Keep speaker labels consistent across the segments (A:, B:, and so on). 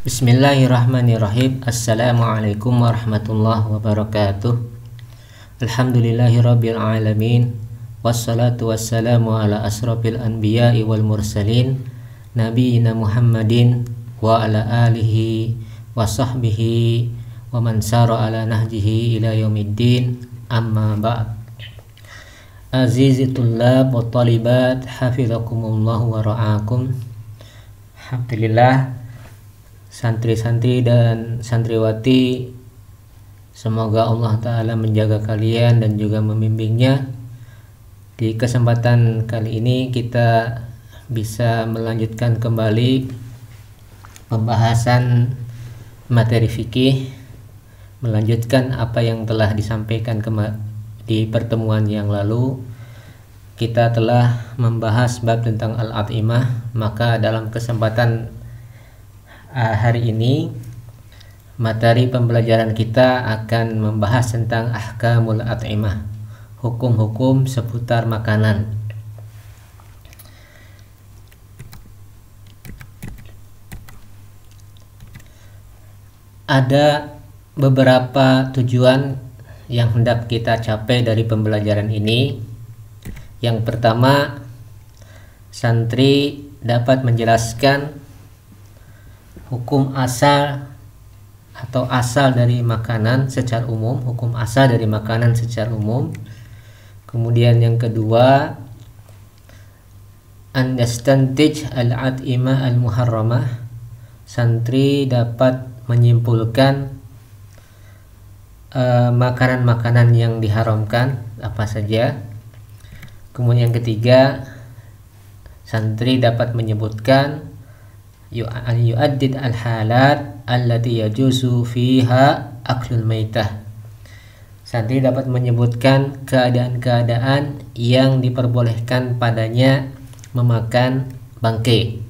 A: Bismillahirrahmanirrahim. Assalamualaikum warahmatullahi wabarakatuh. Alhamdulillahirabbil alamin. Wassalatu wassalamu ala asrofil anbiya'i wal mursalin nabiyina Muhammadin wa ala alihi wa sahbihi wa man sara ala nahjihi ila yaumiddin. Amma ba'd. Azizi tullab wa talibat, hafizakumullah wa ra'akum. Alhamdulillah, santri-santri dan santriwati, semoga Allah Ta'ala menjaga kalian dan juga membimbingnya. Di kesempatan kali ini kita bisa melanjutkan kembali pembahasan materi fikih, melanjutkan apa yang telah disampaikan di pertemuan yang lalu. Kita telah membahas bab tentang al-at'imah, maka dalam kesempatan hari ini materi pembelajaran kita akan membahas tentang ahkamul at'imah, hukum-hukum seputar makanan. Ada beberapa tujuan yang hendak kita capai dari pembelajaran ini. Yang pertama, santri dapat menjelaskan hukum asal atau asal dari makanan secara umum, hukum asal dari makanan secara umum. Kemudian yang kedua, an yastantij al-at'imah al-muharramah, santri dapat menyimpulkan makanan-makanan yang diharamkan apa saja. Kemudian yang ketiga, santri dapat menyebutkan yu'addid al-halat allati yajuzu fiha aklul maitah. Santri dapat menyebutkan keadaan-keadaan yang diperbolehkan padanya memakan bangkai.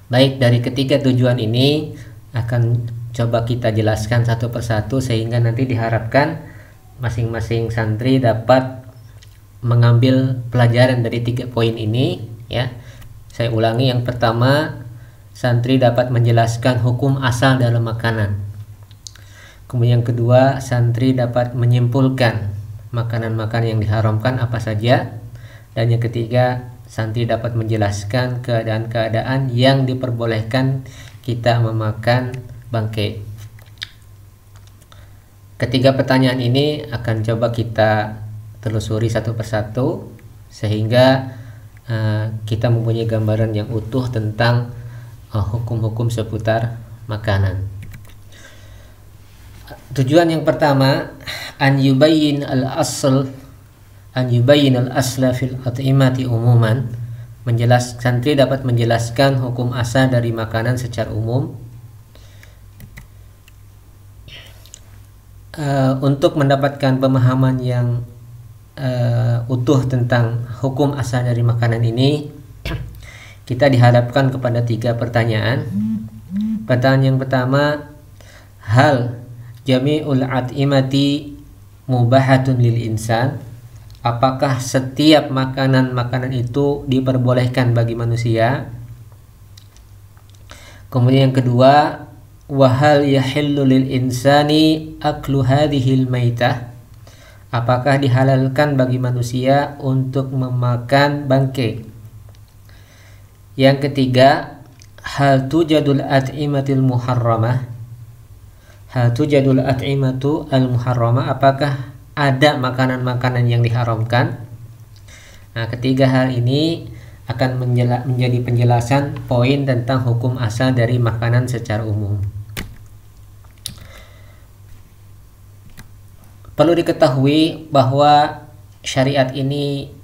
A: Baik, dari ketiga tujuan ini akan coba kita jelaskan satu persatu sehingga nanti diharapkan masing-masing santri dapat mengambil pelajaran dari 3 poin ini, ya. Saya ulangi, yang pertama, santri dapat menjelaskan hukum asal dalam makanan. Kemudian yang kedua, santri dapat menyimpulkan makanan-makanan yang diharamkan apa saja. Dan yang ketiga, santri dapat menjelaskan keadaan-keadaan yang diperbolehkan kita memakan bangkai. Ketiga pertanyaan ini akan coba kita telusuri satu persatu sehingga kita mempunyai gambaran yang utuh tentang hukum-hukum seputar makanan. Tujuan yang pertama, an yubayyin al-asla fil at'imati umuman, santri dapat menjelaskan hukum asal dari makanan secara umum. Untuk mendapatkan pemahaman yang utuh tentang hukum asal dari makanan ini, kita dihadapkan kepada 3 pertanyaan. Pertanyaan yang pertama, hal jami'ul at'imati mubahatun lil insan, apakah setiap makanan-makanan itu diperbolehkan bagi manusia? Kemudian yang kedua, wahal yahillu lil insani aklu hadhil maitah, apakah dihalalkan bagi manusia untuk memakan bangkai? Yang ketiga, hal tujadul at'imatul muharramah, apakah ada makanan-makanan yang diharamkan? Nah, ketiga hal ini akan menjadi penjelasan poin tentang hukum asal dari makanan secara umum. Perlu diketahui bahwa syariat ini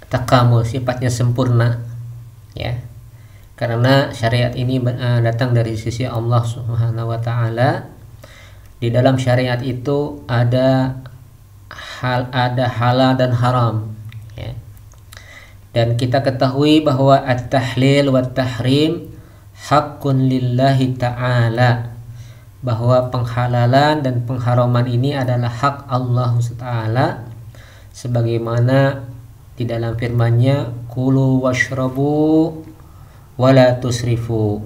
A: takamul, sifatnya sempurna, ya. Karena syariat ini datang dari sisi Allah Subhanahu wa taala. Di dalam syariat itu ada halal dan haram, ya. Dan kita ketahui bahwa at-tahlil wa tahrim haqqun lillahi ta'ala, bahwa penghalalan dan pengharaman ini adalah hak Allah Ta'ala, sebagaimana di dalam firman-Nya, kulu washrabu wala tusrifu.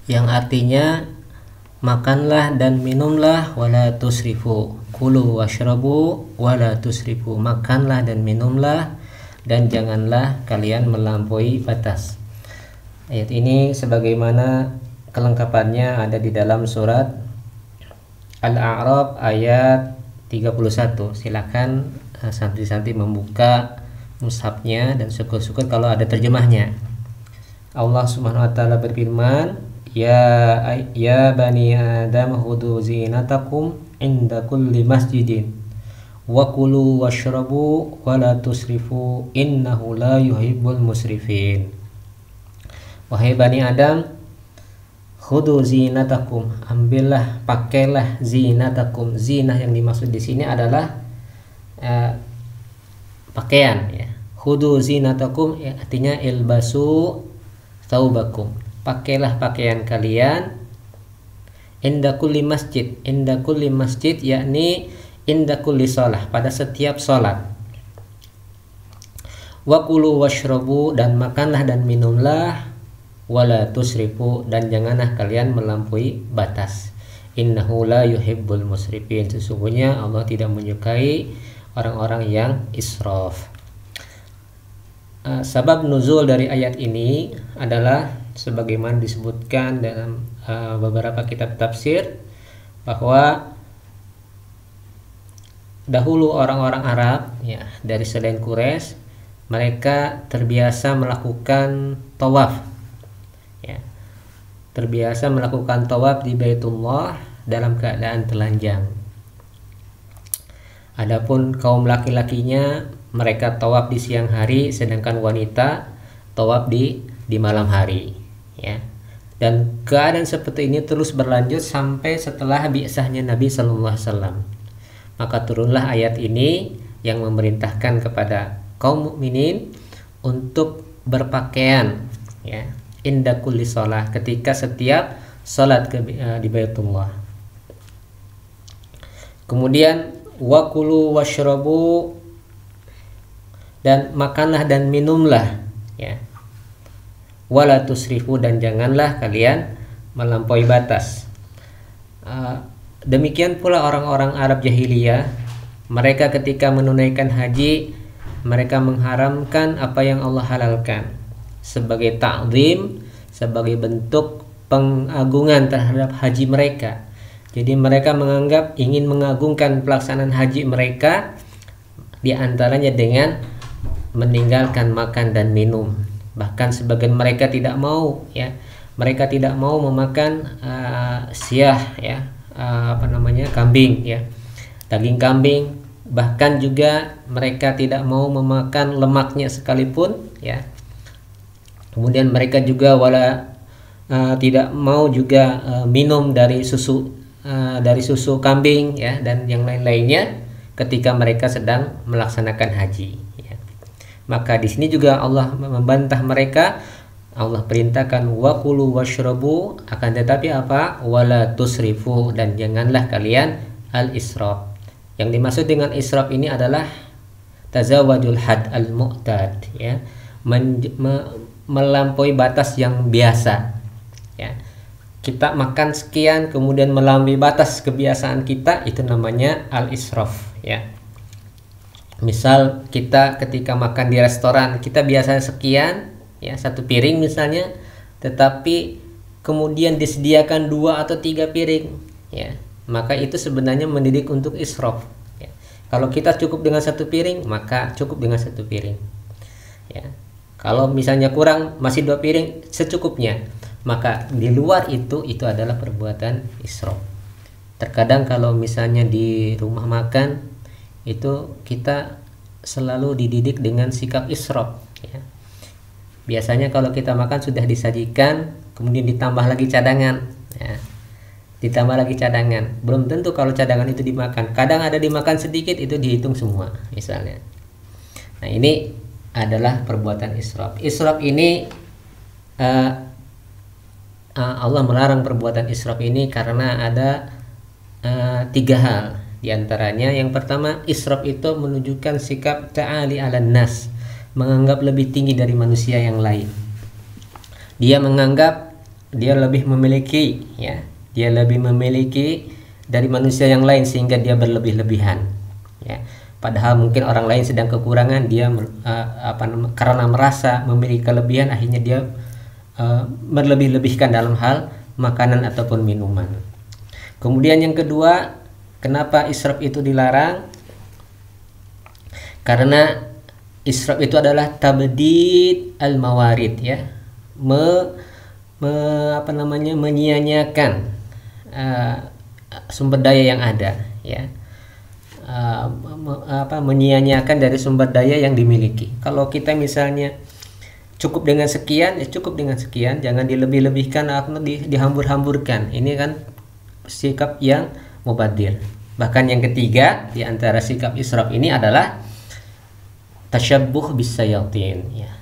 A: yang artinya makanlah dan minumlah wala tusrifu, kulu washrabu wala tusrifu, makanlah dan minumlah dan janganlah kalian melampaui batas. Ayat ini sebagaimana kelengkapannya ada di dalam surat Al-A'raf ayat 31. Silakan santri-santri membuka mushafnya dan syukur-syukur kalau ada terjemahnya. Allah Subhanahu wa taala berfirman, ya bani Adam khudu zinatakum inda kulli masjidin wa kulu washrabu wa la tusrifu innahu la yuhibbul musrifin. Wahai bani Adam, khudu zinatakum, ambillah, pakailah zinatakum. Zinah yang dimaksud di sini adalah pakaian, ya. Khudu zinatakum artinya ilbasu thawbakum, pakailah pakaian kalian inda kulli masjid. Inda kulli masjid yakni inda kulli shalah, pada setiap salat. Wa kulu washrabu, dan makanlah dan minumlah, wala tusrifu, dan janganlah kalian melampaui batas. Innahu la yuhibbul musrifin, sesungguhnya Allah tidak menyukai orang-orang yang israf. Sebab nuzul dari ayat ini adalah sebagaimana disebutkan dalam beberapa kitab tafsir, bahwa dahulu orang-orang Arab, ya, dari selain Quraisy, mereka terbiasa melakukan tawaf, ya, terbiasa melakukan tawaf di Baitullah dalam keadaan telanjang. Adapun kaum laki-lakinya, mereka tawaf di siang hari, sedangkan wanita tawaf di malam hari, ya. Dan keadaan seperti ini terus berlanjut sampai setelah bi'sahnya Nabi sallallahu alaihi wasallam. Maka turunlah ayat ini yang memerintahkan kepada kaum mukminin untuk berpakaian, ya, inda kulli shalah, ketika setiap salat di Baitullah. Kemudian wa kulu washrabu, dan makanlah dan minumlah, ya, wala tusrifu, dan janganlah kalian melampaui batas. Demikian pula orang-orang Arab jahiliyah, mereka ketika menunaikan haji, mereka mengharamkan apa yang Allah halalkan sebagai ta'zim, sebagai bentuk pengagungan terhadap haji mereka. Jadi mereka menganggap ingin mengagungkan pelaksanaan haji mereka, di antaranya dengan meninggalkan makan dan minum. Bahkan sebagian mereka tidak mau, ya, mereka tidak mau memakan syah, ya, kambing, ya, daging kambing. Bahkan juga mereka tidak mau memakan lemaknya sekalipun, ya. Kemudian mereka juga tidak mau juga minum dari susu kambing, ya, dan yang lain-lainnya ketika mereka sedang melaksanakan haji, ya. Maka di sini juga Allah membantah mereka. Allah perintahkan wa kulu washrabu, akan tetapi apa? Wala tusrifu, dan janganlah kalian al-israf. Yang dimaksud dengan israf ini adalah tazawadul had al-mu'tad, ya, melampaui batas yang biasa, ya. Kita makan sekian kemudian melampaui batas kebiasaan kita, itu namanya al-israf, ya. Misal kita ketika makan di restoran, kita biasanya sekian, ya, satu piring misalnya, tetapi kemudian disediakan 2 atau 3 piring, ya, maka itu sebenarnya mendidik untuk israf, ya. Kalau kita cukup dengan 1 piring, maka cukup dengan 1 piring, ya. Kalau misalnya kurang, masih 2 piring, secukupnya, maka di luar itu adalah perbuatan israf. Terkadang kalau misalnya di rumah makan itu kita selalu dididik dengan sikap israf, ya. Biasanya kalau kita makan sudah disajikan, kemudian ditambah lagi cadangan, ya. Ditambah lagi cadangan. Belum tentu kalau cadangan itu dimakan. Kadang ada dimakan sedikit, itu dihitung semua misalnya. Nah, ini adalah perbuatan israf. Israf ini Allah melarang perbuatan israf ini karena ada 3 hal. Di antaranya yang pertama, israf itu menunjukkan sikap ta'ali 'alan nas, menganggap lebih tinggi dari manusia yang lain. Dia menganggap dia lebih memiliki, ya, dia lebih memiliki dari manusia yang lain sehingga dia berlebih-lebihan, ya. Padahal mungkin orang lain sedang kekurangan, dia karena merasa memiliki kelebihan akhirnya dia berlebih-lebihkan dalam hal makanan ataupun minuman. Kemudian yang kedua, kenapa israf itu dilarang? Karena israf itu adalah tabdid al-mawarid, ya. Menyia-nyiakan sumber daya yang ada, ya. Menyia-nyiakan dari sumber daya yang dimiliki. Kalau kita misalnya cukup dengan sekian, ya cukup dengan sekian, jangan dilebih-lebihkan atau dihambur-hamburkan. Ini kan sikap yang mubadir. Bahkan yang ketiga di antara sikap israf ini adalah tasyabbuh bisayatin, ya.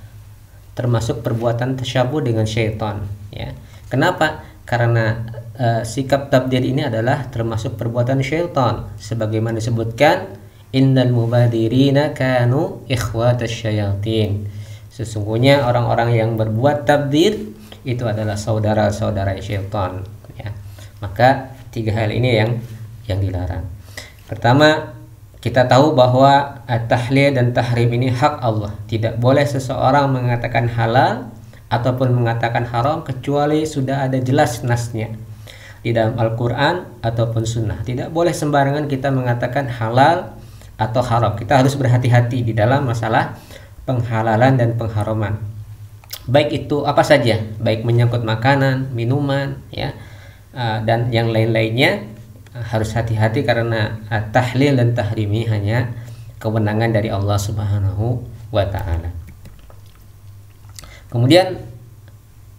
A: Termasuk perbuatan tasyabuh dengan syaitan, ya. Kenapa? Karena sikap tabdir ini adalah termasuk perbuatan syaitan, sebagaimana disebutkan innal mubadirina kanu ikhwatasy syayatin. Sesungguhnya orang-orang yang berbuat tabdir itu adalah saudara-saudara syaitan, ya. Maka tiga hal ini yang dilarang. Pertama, kita tahu bahwa at-tahlil dan tahrim ini hak Allah. Tidak boleh seseorang mengatakan halal ataupun mengatakan haram kecuali sudah ada jelas nasnya di dalam Al-Quran ataupun Sunnah. Tidak boleh sembarangan kita mengatakan halal atau haram. Kita harus berhati-hati di dalam masalah penghalalan dan pengharaman. Baik itu apa saja, baik menyangkut makanan, minuman, ya, dan yang lain-lainnya, harus hati-hati karena tahlil dan tahrim ini hanya kewenangan dari Allah Subhanahu wa Ta'ala. Kemudian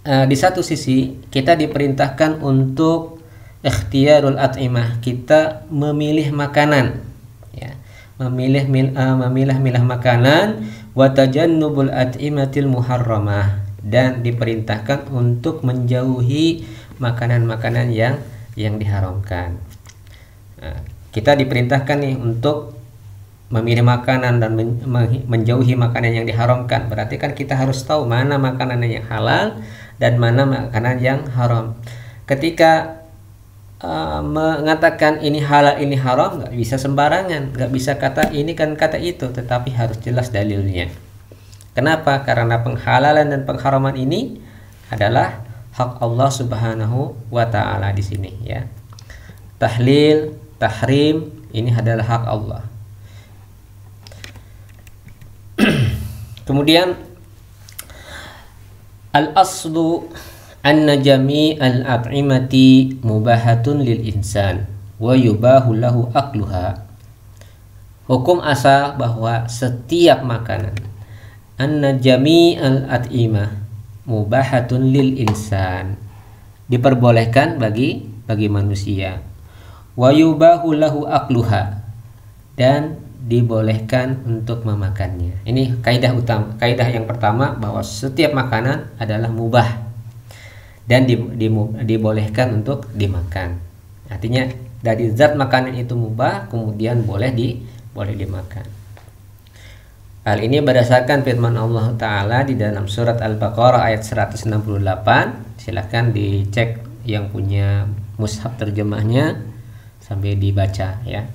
A: di satu sisi kita diperintahkan untuk ikhtiyarul at'imah, kita memilih makanan, ya, memilah makanan, wa tajannubul at'imatil muharramah, dan diperintahkan untuk menjauhi makanan-makanan yang diharamkan. Nah, kita diperintahkan nih untuk memilih makanan dan menjauhi makanan yang diharamkan. Berarti kan kita harus tahu mana makanan yang halal dan mana makanan yang haram. Ketika mengatakan ini halal ini haram, nggak bisa sembarangan, nggak bisa kata ini kan kata itu, tetapi harus jelas dalilnya. Kenapa? Karena penghalalan dan pengharaman ini adalah hak Allah Subhanahu wa Ta'ala di sini, ya. Tahlil, tahrim ini adalah hak Allah. Kemudian al-aslu anna jami'al at'imati mubahatun lil insan wa yubahu lahu akluha. Hukum asal bahwa setiap makanan, anna jami'al at'imah mubahatun lil insan, diperbolehkan bagi manusia, wa yubahu lahu akluha, dan dibolehkan untuk memakannya. Ini kaidah utama, kaidah yang pertama, bahwa setiap makanan adalah mubah dan dibolehkan untuk dimakan. Artinya dari zat makanan itu mubah, kemudian boleh dimakan. Hal ini berdasarkan firman Allah Ta'ala di dalam surat Al-Baqarah ayat 168. Silahkan dicek yang punya mushaf terjemahnya sampai dibaca, ya.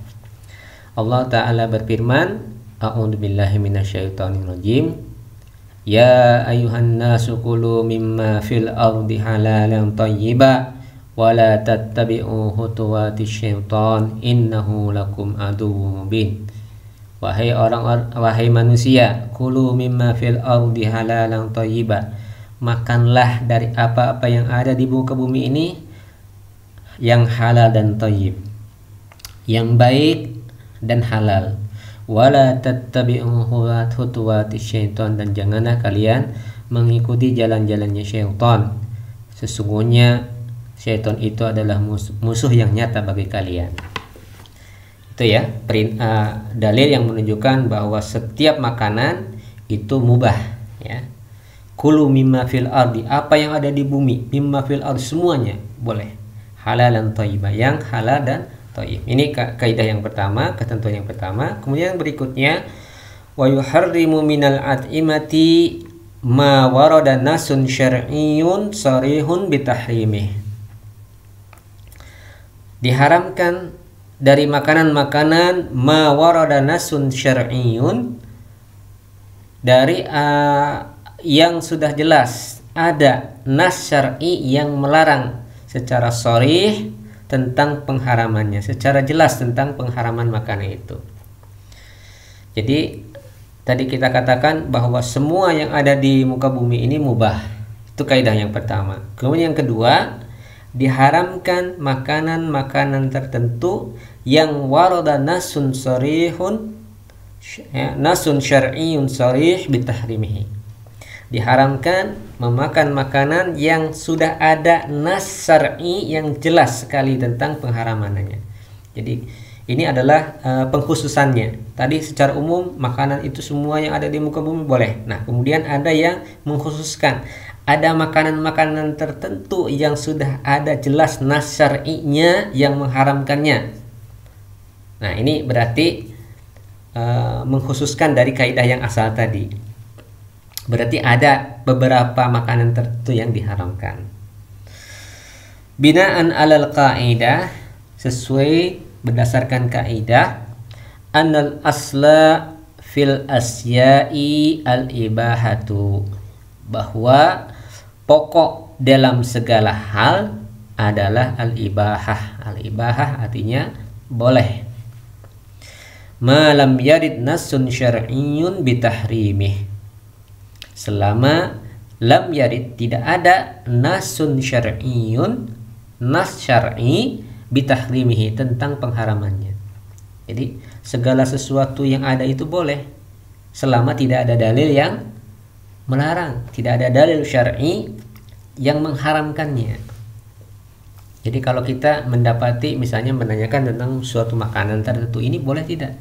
A: Allah Ta'ala berfirman, a'udzu billahi minasyaitonir rajim, ya ayuhan nasu kulu mimma fil ardi halalan thayyiba wa la tattabi'u khutuwatis syaitan innahu lakum aduwwum mubin. Wahai manusia, kulu mimma fil ardi halalan thayyiba, makanlah dari apa-apa yang ada di muka bumi ini yang halal dan thayyib, yang baik dan halal. Wala tattabi'u khutuwatis syaitan, dan janganlah kalian mengikuti jalan-jalannya syaitan. Sesungguhnya syaitan itu adalah musuh yang nyata bagi kalian. Itu ya, dalil yang menunjukkan bahwa setiap makanan itu mubah, ya. Kulu mimma fil ardi, apa yang ada di bumi, mimma fil ardi, semuanya boleh. Halalan thayyibah, yang halal dan thayyib. Ini kaidah yang pertama, ketentuan yang pertama. Kemudian berikutnya, wa yuharrimu minal at'imati ma warada nasun syar'iyyun sharihun bitahrimih. Diharamkan dari makanan-makanan ma warada nasun syar'iyyun, dari yang sudah jelas ada nas syar'i yang melarang secara sharih tentang pengharamannya, secara jelas tentang pengharaman makanan itu. Jadi tadi kita katakan bahwa semua yang ada di muka bumi ini mubah. Itu kaidah yang pertama. Kemudian yang kedua, diharamkan makanan-makanan tertentu yang warada nasun sharihun, nasun syar'iyyun sharih bitahrimihi. Diharamkan memakan makanan yang sudah ada nas syar'i yang jelas sekali tentang pengharamannya. Jadi ini adalah pengkhususannya. Tadi secara umum makanan itu semua yang ada di muka bumi boleh. Nah, kemudian ada yang mengkhususkan. Ada makanan-makanan tertentu yang sudah ada jelas nas syar'inya yang mengharamkannya. Nah, ini berarti mengkhususkan dari kaidah yang asal tadi. Berarti ada beberapa makanan tertentu yang diharamkan. Binaan alal qaidah, sesuai berdasarkan kaidah annal asla fil asya'i al ibahatu, bahwa pokok dalam segala hal adalah al ibahah. Al ibahah artinya boleh. Ma lam yarid nasun syar'iyyun bitahrimih, selama lam yarid tidak ada nasun syar'iyyun, nas syar'i bitahrimihi tentang pengharamannya. Jadi segala sesuatu yang ada itu boleh selama tidak ada dalil yang melarang, tidak ada dalil syar'i yang mengharamkannya. Jadi kalau kita mendapati misalnya menanyakan tentang suatu makanan tertentu, ini boleh tidak,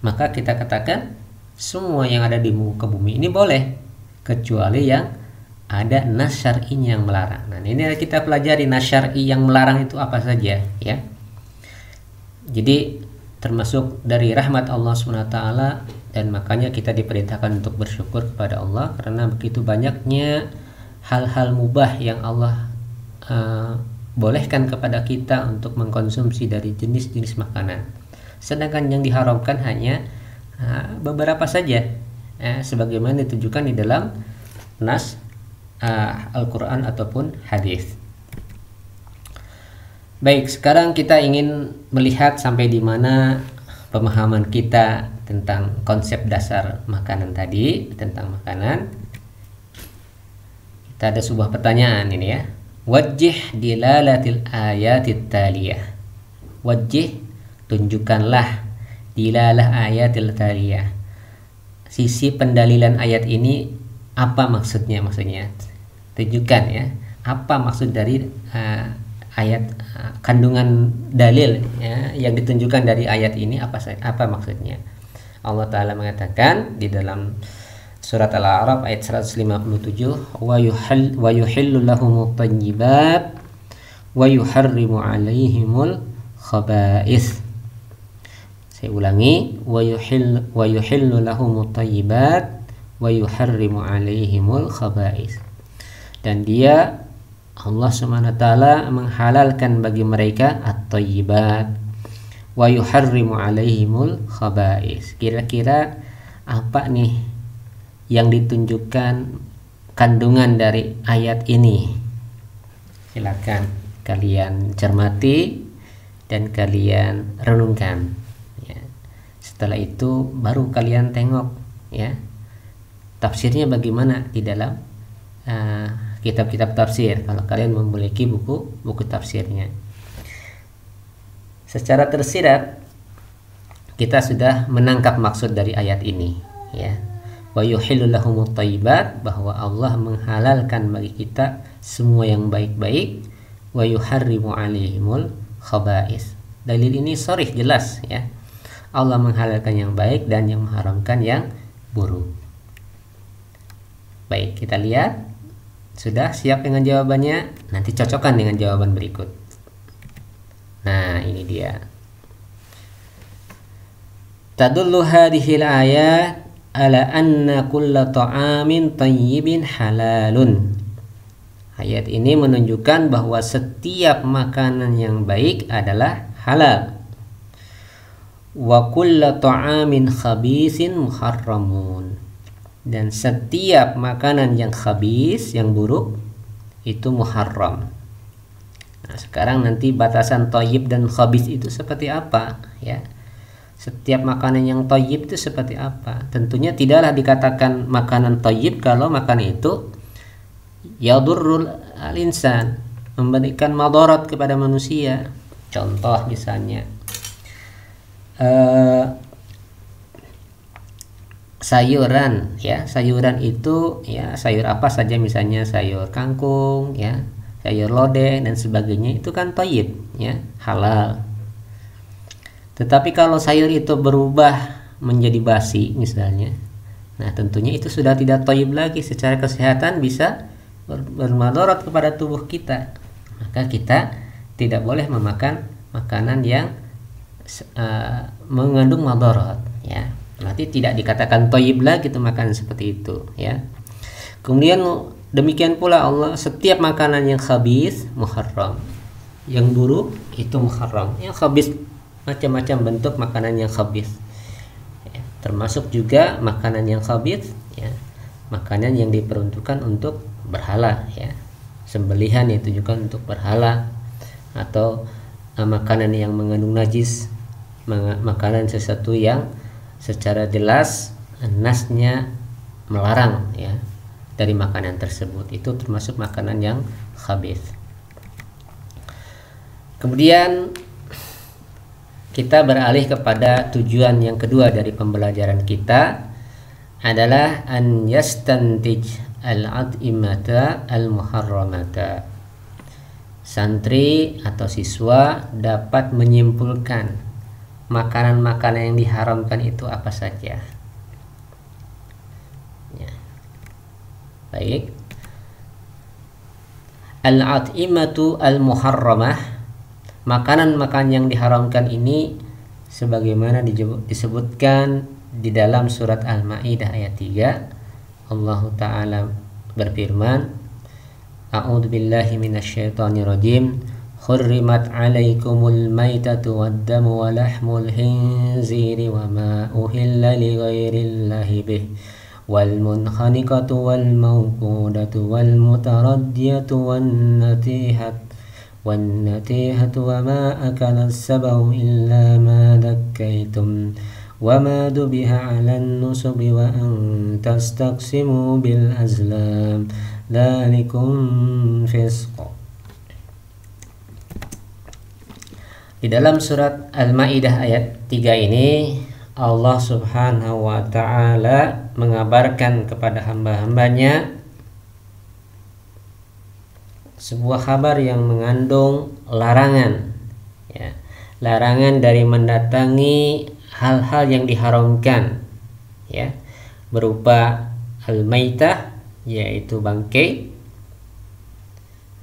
A: maka kita katakan semua yang ada di muka bumi ini boleh kecuali yang ada nas syar'inya yang melarang. Nah, ini kita pelajari nas syar'i yang melarang itu apa saja, ya. Jadi termasuk dari rahmat Allah SWT, dan makanya kita diperintahkan untuk bersyukur kepada Allah karena begitu banyaknya hal-hal mubah yang Allah bolehkan kepada kita untuk mengkonsumsi dari jenis-jenis makanan. Sedangkan yang diharamkan hanya beberapa saja, sebagaimana ditunjukkan di dalam nas Al-Quran ataupun hadis. Baik, sekarang kita ingin melihat sampai di mana pemahaman kita tentang konsep dasar makanan tadi, tentang makanan. Kita ada sebuah pertanyaan ini, ya. Wajjih dilalatil ayatit taliyah. Wajjih, tunjukkanlah, dilalah ayatil taliyah, sisi pendalilan ayat ini apa maksudnya, tunjukkan, ya, apa maksud dari ayat, kandungan dalil, ya, yang ditunjukkan dari ayat ini apa maksudnya. Allah Ta'ala mengatakan di dalam surat Al-A'raf ayat 157, wa yuhillu lahumut thayyibat wa yuharrimu alaihimul khaba'ith. Saya ulangi, wa yuhillu lahumut thayyibat wa yuharrimu alaihimul khaba'ith. Dan dia, Allah SWT, menghalalkan bagi mereka at-thayyibat wa yuharrimu alaihimul khaba'ith. Kira-kira apa nih yang ditunjukkan kandungan dari ayat ini? Silakan kalian cermati dan kalian renungkan, ya. Setelah itu baru kalian tengok, ya, tafsirnya bagaimana di dalam kitab-kitab tafsir, kalau kalian memiliki buku tafsirnya. Secara tersirat kita sudah menangkap maksud dari ayat ini, ya. Wa yuhillu lahumut thayyibat, bahwa Allah menghalalkan bagi kita semua yang baik-baik, wa yuharrimu alaihimul khaba'is. Dalil ini sharih, jelas, ya. Allah menghalalkan yang baik dan yang mengharamkan yang buruk. Baik, kita lihat. Sudah siap dengan jawabannya? Nanti cocokkan dengan jawaban berikut. Nah, ini dia. Tadullu hadhil ayat ala anna kulla ta'amin tayyibin halalun. Ayat ini menunjukkan bahwa setiap makanan yang baik adalah halal. Wa kulla ta'amin khabisin muharramun. Dan setiap makanan yang khabis, yang buruk, itu muharram. Nah, sekarang nanti batasan thayyib dan khabis itu seperti apa, ya? Setiap makanan yang thayyib itu seperti apa? Tentunya tidaklah dikatakan makanan thayyib kalau makanan itu yadurrul al-insan, memberikan madarat kepada manusia. Contoh misalnya sayuran, ya, sayuran itu ya sayur apa saja, misalnya sayur kangkung, ya, sayur lodeh dan sebagainya, itu kan thayyib, ya, halal. Tetapi kalau sayur itu berubah menjadi basi misalnya, nah tentunya itu sudah tidak thayyib lagi, secara kesehatan bisa bermadarat kepada tubuh kita. Maka kita tidak boleh memakan makanan yang mengandung madarat, ya. Nanti tidak dikatakan thayyib lagi itu makanan seperti itu, ya. Kemudian demikian pula Allah, setiap makanan yang khabis muharram, yang buruk itu muharram. Yang khabis macam-macam bentuk makanan yang khabis, ya, termasuk juga makanan yang khabis, ya, makanan yang diperuntukkan untuk berhala, ya, sembelihan itu juga untuk berhala, atau makanan yang mengandung najis, makanan sesuatu yang secara jelas nasnya melarang, ya, dari makanan tersebut, itu termasuk makanan yang khabis. Kemudian kita beralih kepada tujuan yang kedua dari pembelajaran kita, adalah an yastantij al-at'imata al-muharramata. Santri atau siswa dapat menyimpulkan makanan-makanan yang diharamkan itu apa saja. Ya. Baik. Al-at'imatu al-muharramah, makanan-makanan yang diharamkan ini sebagaimana disebutkan di dalam surat Al-Maidah ayat 3. Allah Ta'ala berfirman, A'udzu billahi minasyaitonir rajim. Hurrimat 'alaikumul maitatu wad-damu wa lahmul khinziri wa ma uhilla li ghairillahi bih wal munkhaniqatu wal mawqudatu wal mutaraddiyatu wan natihatu wa ma akala as-sab'u illa ma dakkaytum wa ma dubiha 'alan nusubi wa an tastaqsimu bil azlam dzalikum fisq. Di dalam surat Al-Maidah ayat 3 ini Allah Subhanahu wa ta'ala mengabarkan kepada hamba-hambanya sebuah kabar yang mengandung larangan, ya, larangan dari mendatangi hal-hal yang diharamkan, ya, berupa al-maitah, yaitu bangkai.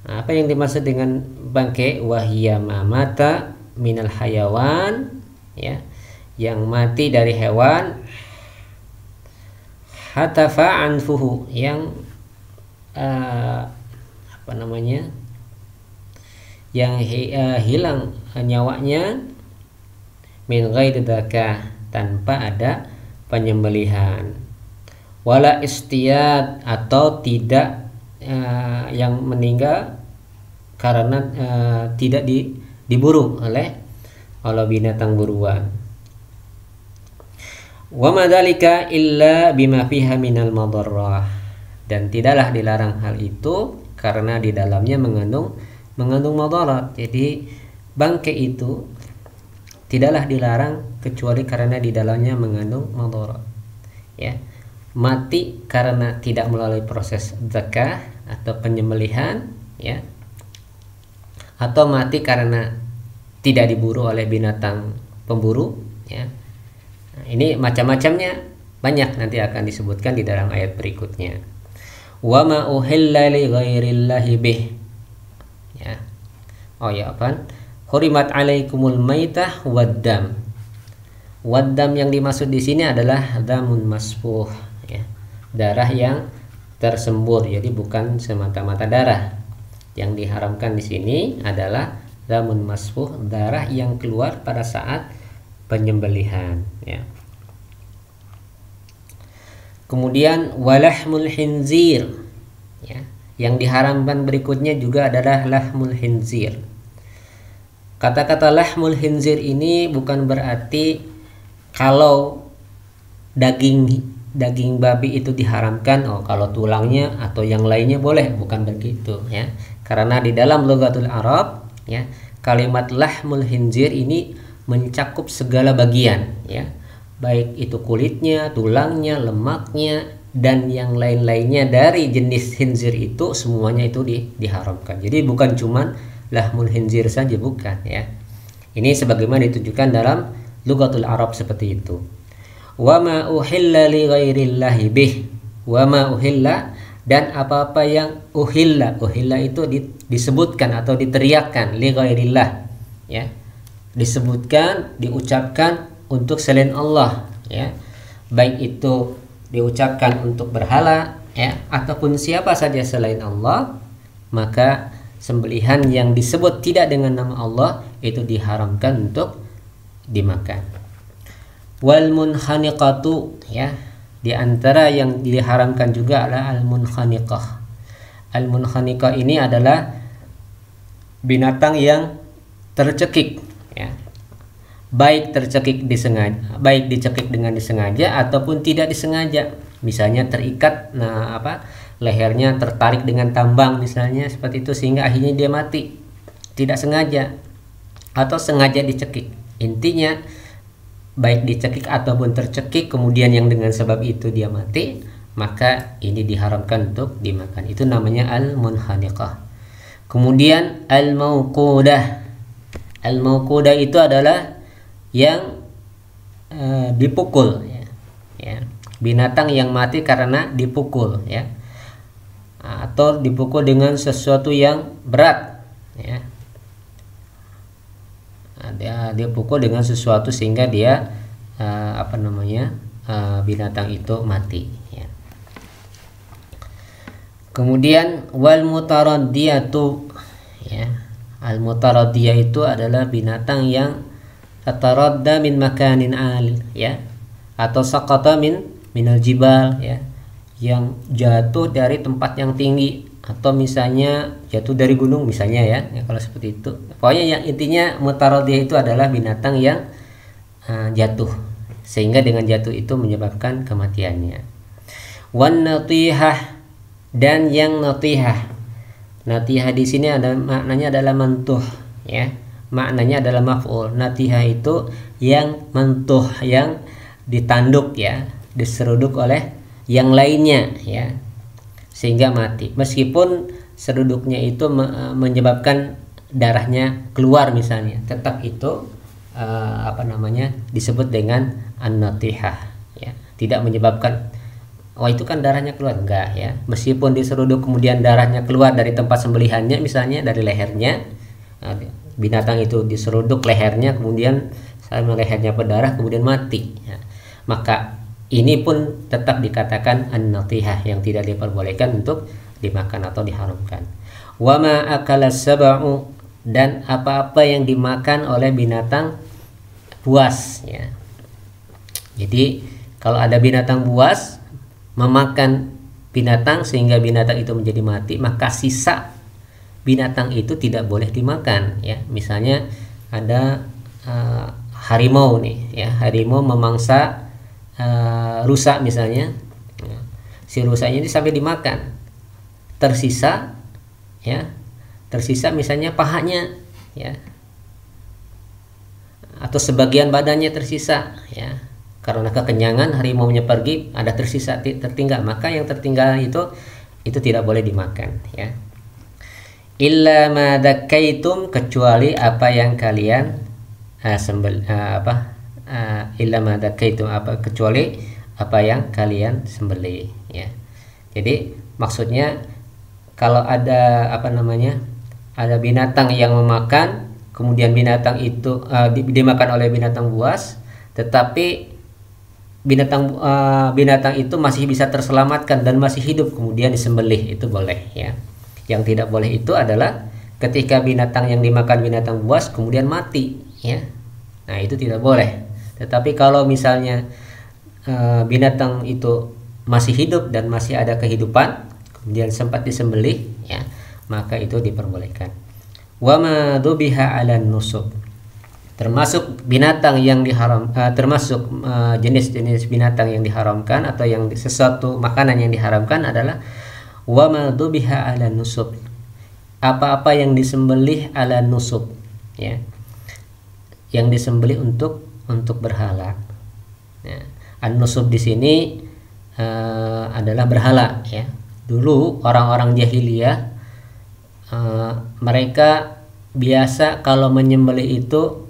A: Apa yang dimaksud dengan bangkai? Wahiyya ma mata minal hayawan, ya, yang mati dari hewan, hatafa anfuhu, yang yang hilang nyawanya, min ghairi dzakah, tanpa ada penyembelihan, wala istiyad, atau tidak yang meninggal karena tidak diburu oleh binatang buruan. Wa madzalika illa bima fiha minal madarrah, dan tidaklah dilarang hal itu karena di dalamnya mengandung madarat. Jadi bangkai itu tidaklah dilarang kecuali karena di dalamnya mengandung madarat, ya. Mati karena tidak melalui proses zakah atau penyembelihan, ya, atau mati karena tidak diburu oleh binatang pemburu, ya. Nah, ini macam-macamnya banyak, nanti akan disebutkan di dalam ayat berikutnya. Wa ma uhilla li ghairillahi bih, ya. Oh ya, apa? Hurimat alaikumul maitah waddam. Waddam yang dimaksud di sini adalah damun masfuh, ya. Darah yang tersembur, jadi bukan semata-mata darah. Yang diharamkan di sini adalah damun masfuh, darah yang keluar pada saat penyembelihan, ya. Kemudian walahmul khinzir, ya. Yang diharamkan berikutnya juga adalah lahmul khinzir. Kata-kata lahmul khinzir ini bukan berarti kalau daging babi itu diharamkan, kalau tulangnya atau yang lainnya boleh, bukan begitu, ya. Karena di dalam lughatul Arab, ya, kalimat lahmul khinzir ini mencakup segala bagian, ya. Baik itu kulitnya, tulangnya, lemaknya, dan yang lain-lainnya dari jenis khinzir itu semuanya itu diharamkan. Jadi bukan cuman lahmul khinzir saja, bukan, ya. Ini sebagaimana ditunjukkan dalam lughatul Arab seperti itu. Wa ma uhilla li ghairillahi bih, wa ma uhilla, dan apa-apa yang uhilla itu disebutkan atau diteriakkan li ghairillah, ya. Disebutkan, diucapkan untuk selain Allah, ya. Baik itu diucapkan untuk berhala, ya, ataupun siapa saja selain Allah, maka sembelihan yang disebut tidak dengan nama Allah itu diharamkan untuk dimakan. Wal munkhaniqatu, ya, di antara yang diharamkan juga adalah al munkhaniqah. Al munkhaniqah ini adalah binatang yang tercekik, ya. Baik tercekik disengaja, baik dicekik dengan disengaja ataupun tidak disengaja. Misalnya terikat, lehernya tertarik dengan tambang misalnya seperti itu, sehingga akhirnya dia mati tidak sengaja, atau sengaja dicekik. Intinya baik dicekik ataupun tercekik kemudian yang dengan sebab itu dia mati, maka ini diharamkan untuk dimakan. Itu namanya al-munkhaniqah. Kemudian al-mauqudah. Al-mauqudah itu adalah yang dipukul, ya. Binatang yang mati karena dipukul, ya. Atau dipukul dengan sesuatu yang berat, ya. Dia pukul dengan sesuatu sehingga dia binatang itu mati, ya. Kemudian wal mutaraddiyatu, ya. Al mutaraddiyah itu adalah binatang yang tataradda min makanin al, ya, atau saqata minal jibal, ya, yang jatuh dari tempat yang tinggi, atau misalnya jatuh dari gunung misalnya, ya, kalau seperti itu. Pokoknya yang intinya mutaradiyah itu adalah binatang yang jatuh, sehingga dengan jatuh itu menyebabkan kematiannya. Wan natihah, dan yang natihah. Natihah di sini ada maknanya adalah mantuh, ya. Maknanya adalah maf'ul. Natihah itu yang mantuh, yang ditanduk, ya, diseruduk oleh yang lainnya, ya, sehingga mati. Meskipun seruduknya itu menyebabkan darahnya keluar misalnya, tetap itu disebut dengan an-natihah, ya. Tidak menyebabkan itu kan darahnya keluar, enggak, ya. Meskipun diseruduk kemudian darahnya keluar dari tempat sembelihannya, misalnya dari lehernya, binatang itu diseruduk lehernya, kemudian sama lehernya berdarah kemudian mati, ya. Maka ini pun tetap dikatakan an-natihah, yang tidak diperbolehkan untuk dimakan atau diharamkan. Wa ma akala sab'u, dan apa-apa yang dimakan oleh binatang buas, ya. Jadi kalau ada binatang buas memakan binatang sehingga binatang itu menjadi mati, maka sisa binatang itu tidak boleh dimakan, ya. Misalnya ada harimau nih, ya, harimau memangsa rusa misalnya, ya. Si rusanya ini sampai dimakan, tersisa misalnya pahanya, ya, atau sebagian badannya tersisa, ya, karena kekenyangan harimaunya pergi, ada tersisa tertinggal, maka yang tertinggal itu tidak boleh dimakan, ya. Illa ma dakkaitum, kecuali apa yang kalian illa ma dakkaitum, kecuali apa yang kalian sembelih, ya. Jadi maksudnya kalau ada ada binatang yang memakan, kemudian binatang itu dimakan oleh binatang buas, tetapi binatang itu masih bisa terselamatkan dan masih hidup kemudian disembelih, itu boleh ya. Yang tidak boleh itu adalah ketika binatang yang dimakan binatang buas kemudian mati ya. Nah, itu tidak boleh. Tetapi kalau misalnya binatang itu masih hidup dan masih ada kehidupan kemudian sempat disembelih ya, maka itu diperbolehkan. Wa ma dzubiha 'alan nusub, termasuk binatang yang termasuk jenis-jenis binatang yang diharamkan atau yang sesuatu makanan yang diharamkan adalah wa ma dzubiha 'alan nusub, apa-apa yang disembelih 'alan nusub ya, yang disembelih untuk berhala. Nah, an-nusub di sini adalah berhala ya. Dulu orang-orang jahiliyah mereka biasa kalau menyembelih itu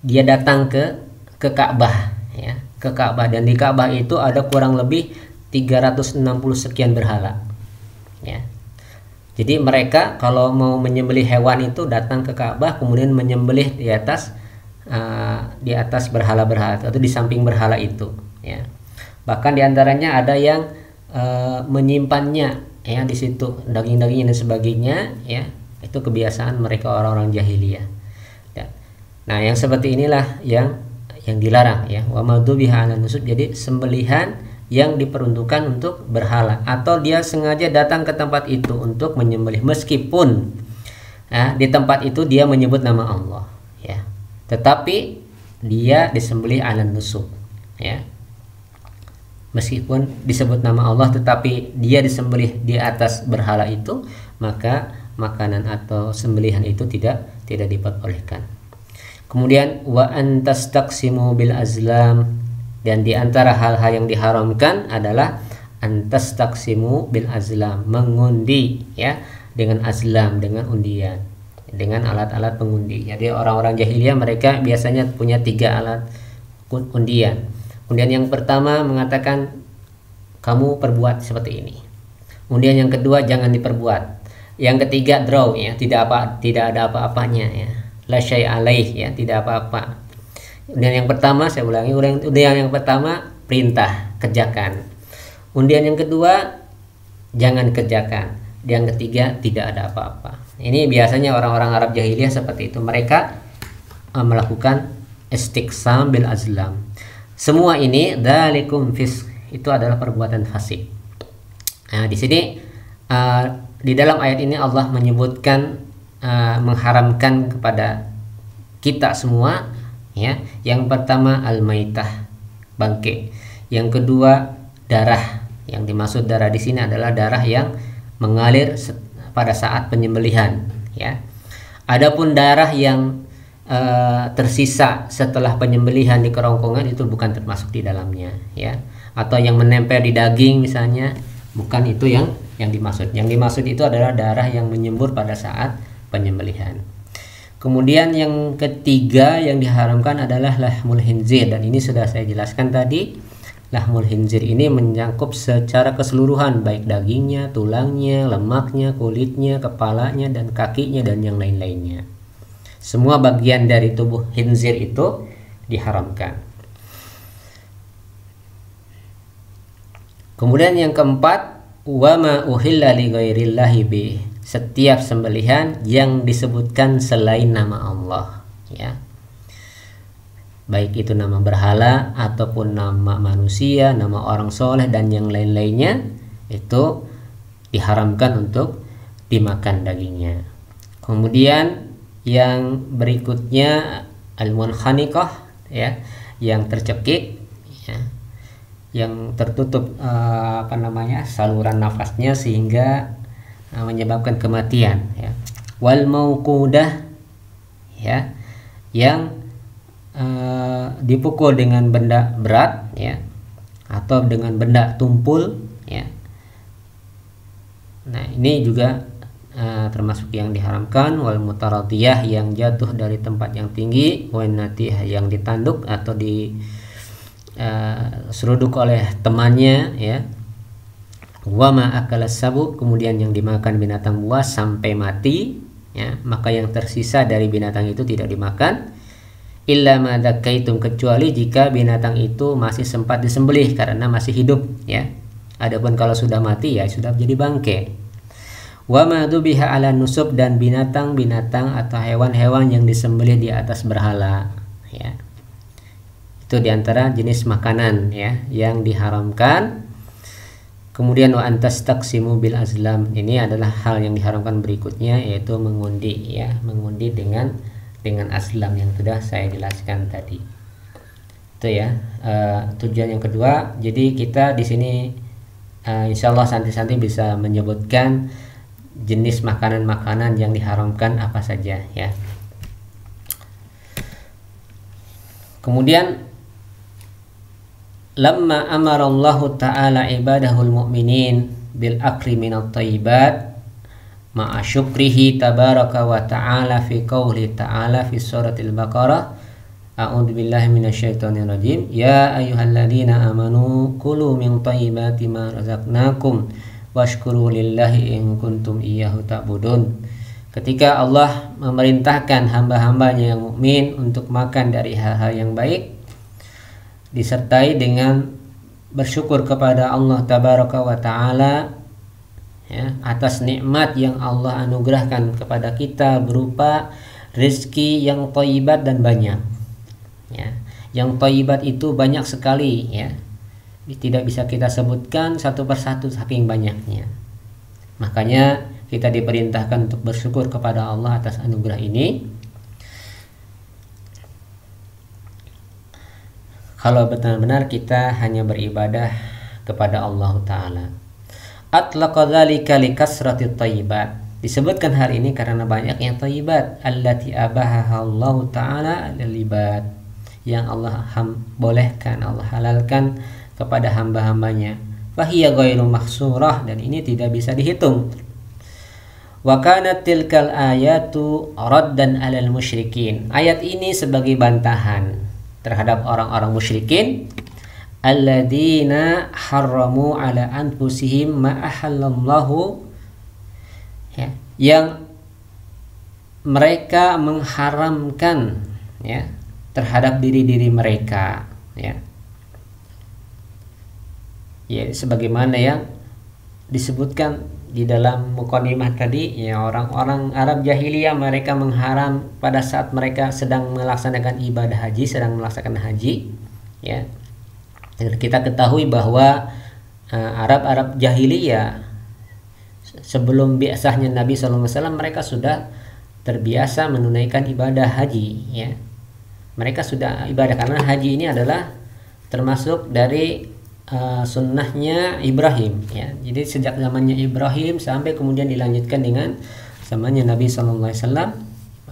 A: dia datang ke Ka'bah ya, ke Ka'bah, dan di Ka'bah itu ada kurang lebih 360 sekian berhala ya. Jadi mereka kalau mau menyembelih hewan itu datang ke Ka'bah kemudian menyembelih di atas berhala-berhala atau di samping berhala itu ya. Bahkan diantaranya ada yang menyimpannya ya di situ, daging-dagingnya dan sebagainya ya. Itu kebiasaan mereka orang-orang jahiliyah ya. Nah, yang seperti inilah yang dilarang ya. Wa madzubiha 'alan nusub, jadi sembelihan yang diperuntukkan untuk berhala atau dia sengaja datang ke tempat itu untuk menyembelih meskipun di tempat itu dia menyebut nama Allah ya, tetapi dia disembelih 'alan nusub ya. Meskipun disebut nama Allah tetapi dia disembelih di atas berhala itu, maka makanan atau sembelihan itu tidak diperbolehkan. Kemudian wa antastaqsimu bil azlam, dan di antara hal-hal yang diharamkan adalah antastaqsimu bil azlam, mengundi ya dengan azlam, dengan undian, dengan alat-alat pengundi. Jadi orang-orang jahiliyah mereka biasanya punya 3 alat undian. Undian yang pertama mengatakan kamu perbuat seperti ini. Undian yang kedua jangan diperbuat. Yang ketiga draw ya, tidak ada apa-apanya ya. La syai' alaih ya, tidak apa-apa. Undian yang pertama, saya ulangi, undian yang pertama perintah, kerjakan. Undian yang kedua jangan kerjakan. Yang ketiga tidak ada apa-apa. Ini biasanya orang-orang Arab jahiliyah seperti itu. Mereka melakukan istiqsam bil azlam. Semua ini dzalikum fisq, itu adalah perbuatan fasik. Nah, di sini di dalam ayat ini Allah menyebutkan mengharamkan kepada kita semua ya. Yang pertama al-maitah, bangke. Yang kedua darah. Yang dimaksud darah di sini adalah darah yang mengalir pada saat penyembelihan ya. Adapun darah yang tersisa setelah penyembelihan di kerongkongan itu bukan termasuk di dalamnya ya, atau yang menempel di daging misalnya, bukan itu yang dimaksud. Yang dimaksud itu adalah darah yang menyembur pada saat penyembelihan. Kemudian yang ketiga yang diharamkan adalah lahmul khinzir, dan ini sudah saya jelaskan tadi. Lahmul khinzir ini menyangkup secara keseluruhan, baik dagingnya, tulangnya, lemaknya, kulitnya, kepalanya, dan kakinya, dan yang lain-lainnya. Semua bagian dari tubuh khinzir itu diharamkan. Kemudian yang keempat, wa ma uhilla li ghairillahi bi, setiap sembelihan yang disebutkan selain nama Allah ya. Baik itu nama berhala ataupun nama manusia, nama orang soleh dan yang lain-lainnya, itu diharamkan untuk dimakan dagingnya. Kemudian yang berikutnya al-munkhaniqah ya, yang tercekik ya, yang tertutup saluran nafasnya sehingga menyebabkan kematian ya. Wal mauqudah ya, yang dipukul dengan benda berat ya, atau dengan benda tumpul ya. Nah, ini juga termasuk yang diharamkan. Wal mutaradiyah, yang jatuh dari tempat yang tinggi. Wan natihah, yang ditanduk atau seruduk oleh temannya ya. Wa ma akalas sabu, kemudian yang dimakan binatang buas sampai mati ya, maka yang tersisa dari binatang itu tidak dimakan. illa ma dzakaitum, kecuali jika binatang itu masih sempat disembelih karena masih hidup ya. Adapun kalau sudah mati ya sudah jadi bangke. Wa ma dzubiha ala nusub, dan binatang-binatang atau hewan-hewan yang disembelih di atas berhala ya. Itu diantara jenis makanan ya yang diharamkan. Kemudian wa antas taqsimu bil azlam, ini adalah hal yang diharamkan berikutnya, yaitu mengundi ya, mengundi dengan azlam yang sudah saya jelaskan tadi. Itu ya tujuan yang kedua. Jadi kita di sini insyaallah santi-santi bisa menyebutkan jenis makanan-makanan yang diharamkan apa saja ya. Kemudian lamma amara Allah Ta'ala ibadahul mu'minin bil akli minat thayyibat ma'a syukrihi tabaraka wa ta'ala fi qawli ta'ala fi suratil Baqarah, a'udzu billahi minasyaitonir rajim, ya ayyuhalladzina amanu kulu min thayyibati ma razaqnakum washkuru lillahi in kuntum iyyahu ta'budun. Ketika Allah memerintahkan hamba-hambanya yang mukmin untuk makan dari hal-hal yang baik, disertai dengan bersyukur kepada Allah Tabaraka wa Ta'ala ya, atas nikmat yang Allah anugerahkan kepada kita berupa rezeki yang thayyibat dan banyak ya. Yang thayyibat itu banyak sekali ya, tidak bisa kita sebutkan satu persatu saking banyaknya. Makanya kita diperintahkan untuk bersyukur kepada Allah atas anugerah ini. Kalau benar-benar kita hanya beribadah kepada Allah Ta'ala. Atlaqa dzalika likasratit thayyibat, disebutkan hal ini karena banyak yang thayyibat, allati abahaha Allah Ta'ala lil ibad, yang Allah bolehkan, Allah halalkan kepada hamba-hambanya. Fahiya ghairu mahsurah, dan ini tidak bisa dihitung. Wa kanat tilkal ayatu raddan alal musyrikin, ayat ini sebagai bantahan terhadap orang-orang musyrikin, alladzina harramu ala anfusihim ma ahallallahu ya, yang mereka mengharamkan ya terhadap diri-diri mereka ya. Ya sebagaimana yang disebutkan di dalam muqaddimah tadi ya, orang-orang Arab jahiliyah mereka mengharam pada saat mereka sedang melaksanakan ibadah haji, sedang melaksanakan haji ya. Dan kita ketahui bahwa Arab jahiliyah sebelum biasanya Nabi SAW mereka sudah terbiasa menunaikan ibadah haji ya. Mereka sudah ibadah karena haji ini adalah termasuk dari sunnahnya Ibrahim ya. Jadi sejak zamannya Ibrahim sampai kemudian dilanjutkan dengan zamannya Nabi SAW,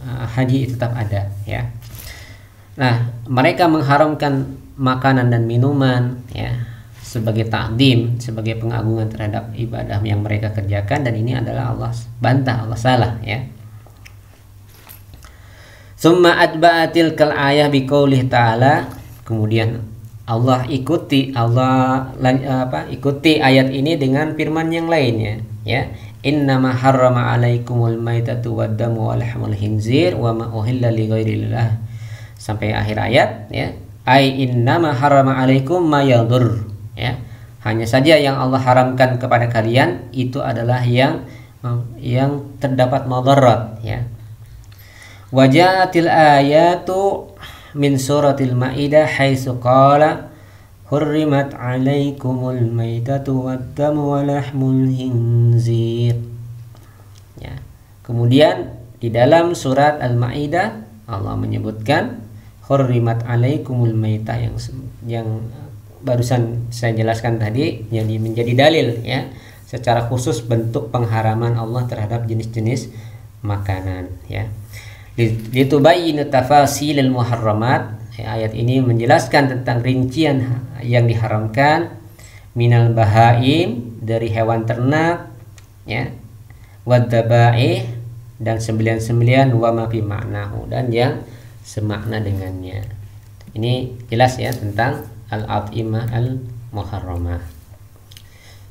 A: haji tetap ada ya. Nah, mereka mengharamkan makanan dan minuman ya sebagai ta'zim, sebagai pengagungan terhadap ibadah yang mereka kerjakan, dan ini adalah Allah bantah, Allah salah ya. Summa atba'atil kal ayah biqaulih ta'ala, kemudian Allah ikuti ayat ini dengan firman yang lainnya ya. Innama harrama alaikumul maitatu waddamu wa lahmul khinzir wa ma uhilla li ghairillah, sampai akhir ayat ya. Ai innama harrama alaikum ma yadur ya. Hanya saja yang Allah haramkan kepada kalian itu adalah yang terdapat madarat ya. Wajatil ayatu min suratil Maidah haitsu qala hurrimat alaikumul maitatu waddamu wa lahmul khinzir ya. Kemudian di dalam surat Al-Maidah Allah menyebutkan hurrimat alaikumul maitah yang barusan saya jelaskan tadi, yang menjadi dalil ya secara khusus bentuk pengharaman Allah terhadap jenis-jenis makanan ya. Litubayyin tafasilil muharramat ya, ayat ini menjelaskan tentang rincian yang diharamkan, minal bahaim, dari hewan ternak ya, wadzabaih, dan sembilan-sembilan, wa ma fi ma'nahu, dan yang semakna dengannya. Ini jelas ya tentang al-at'imah al-muharramah.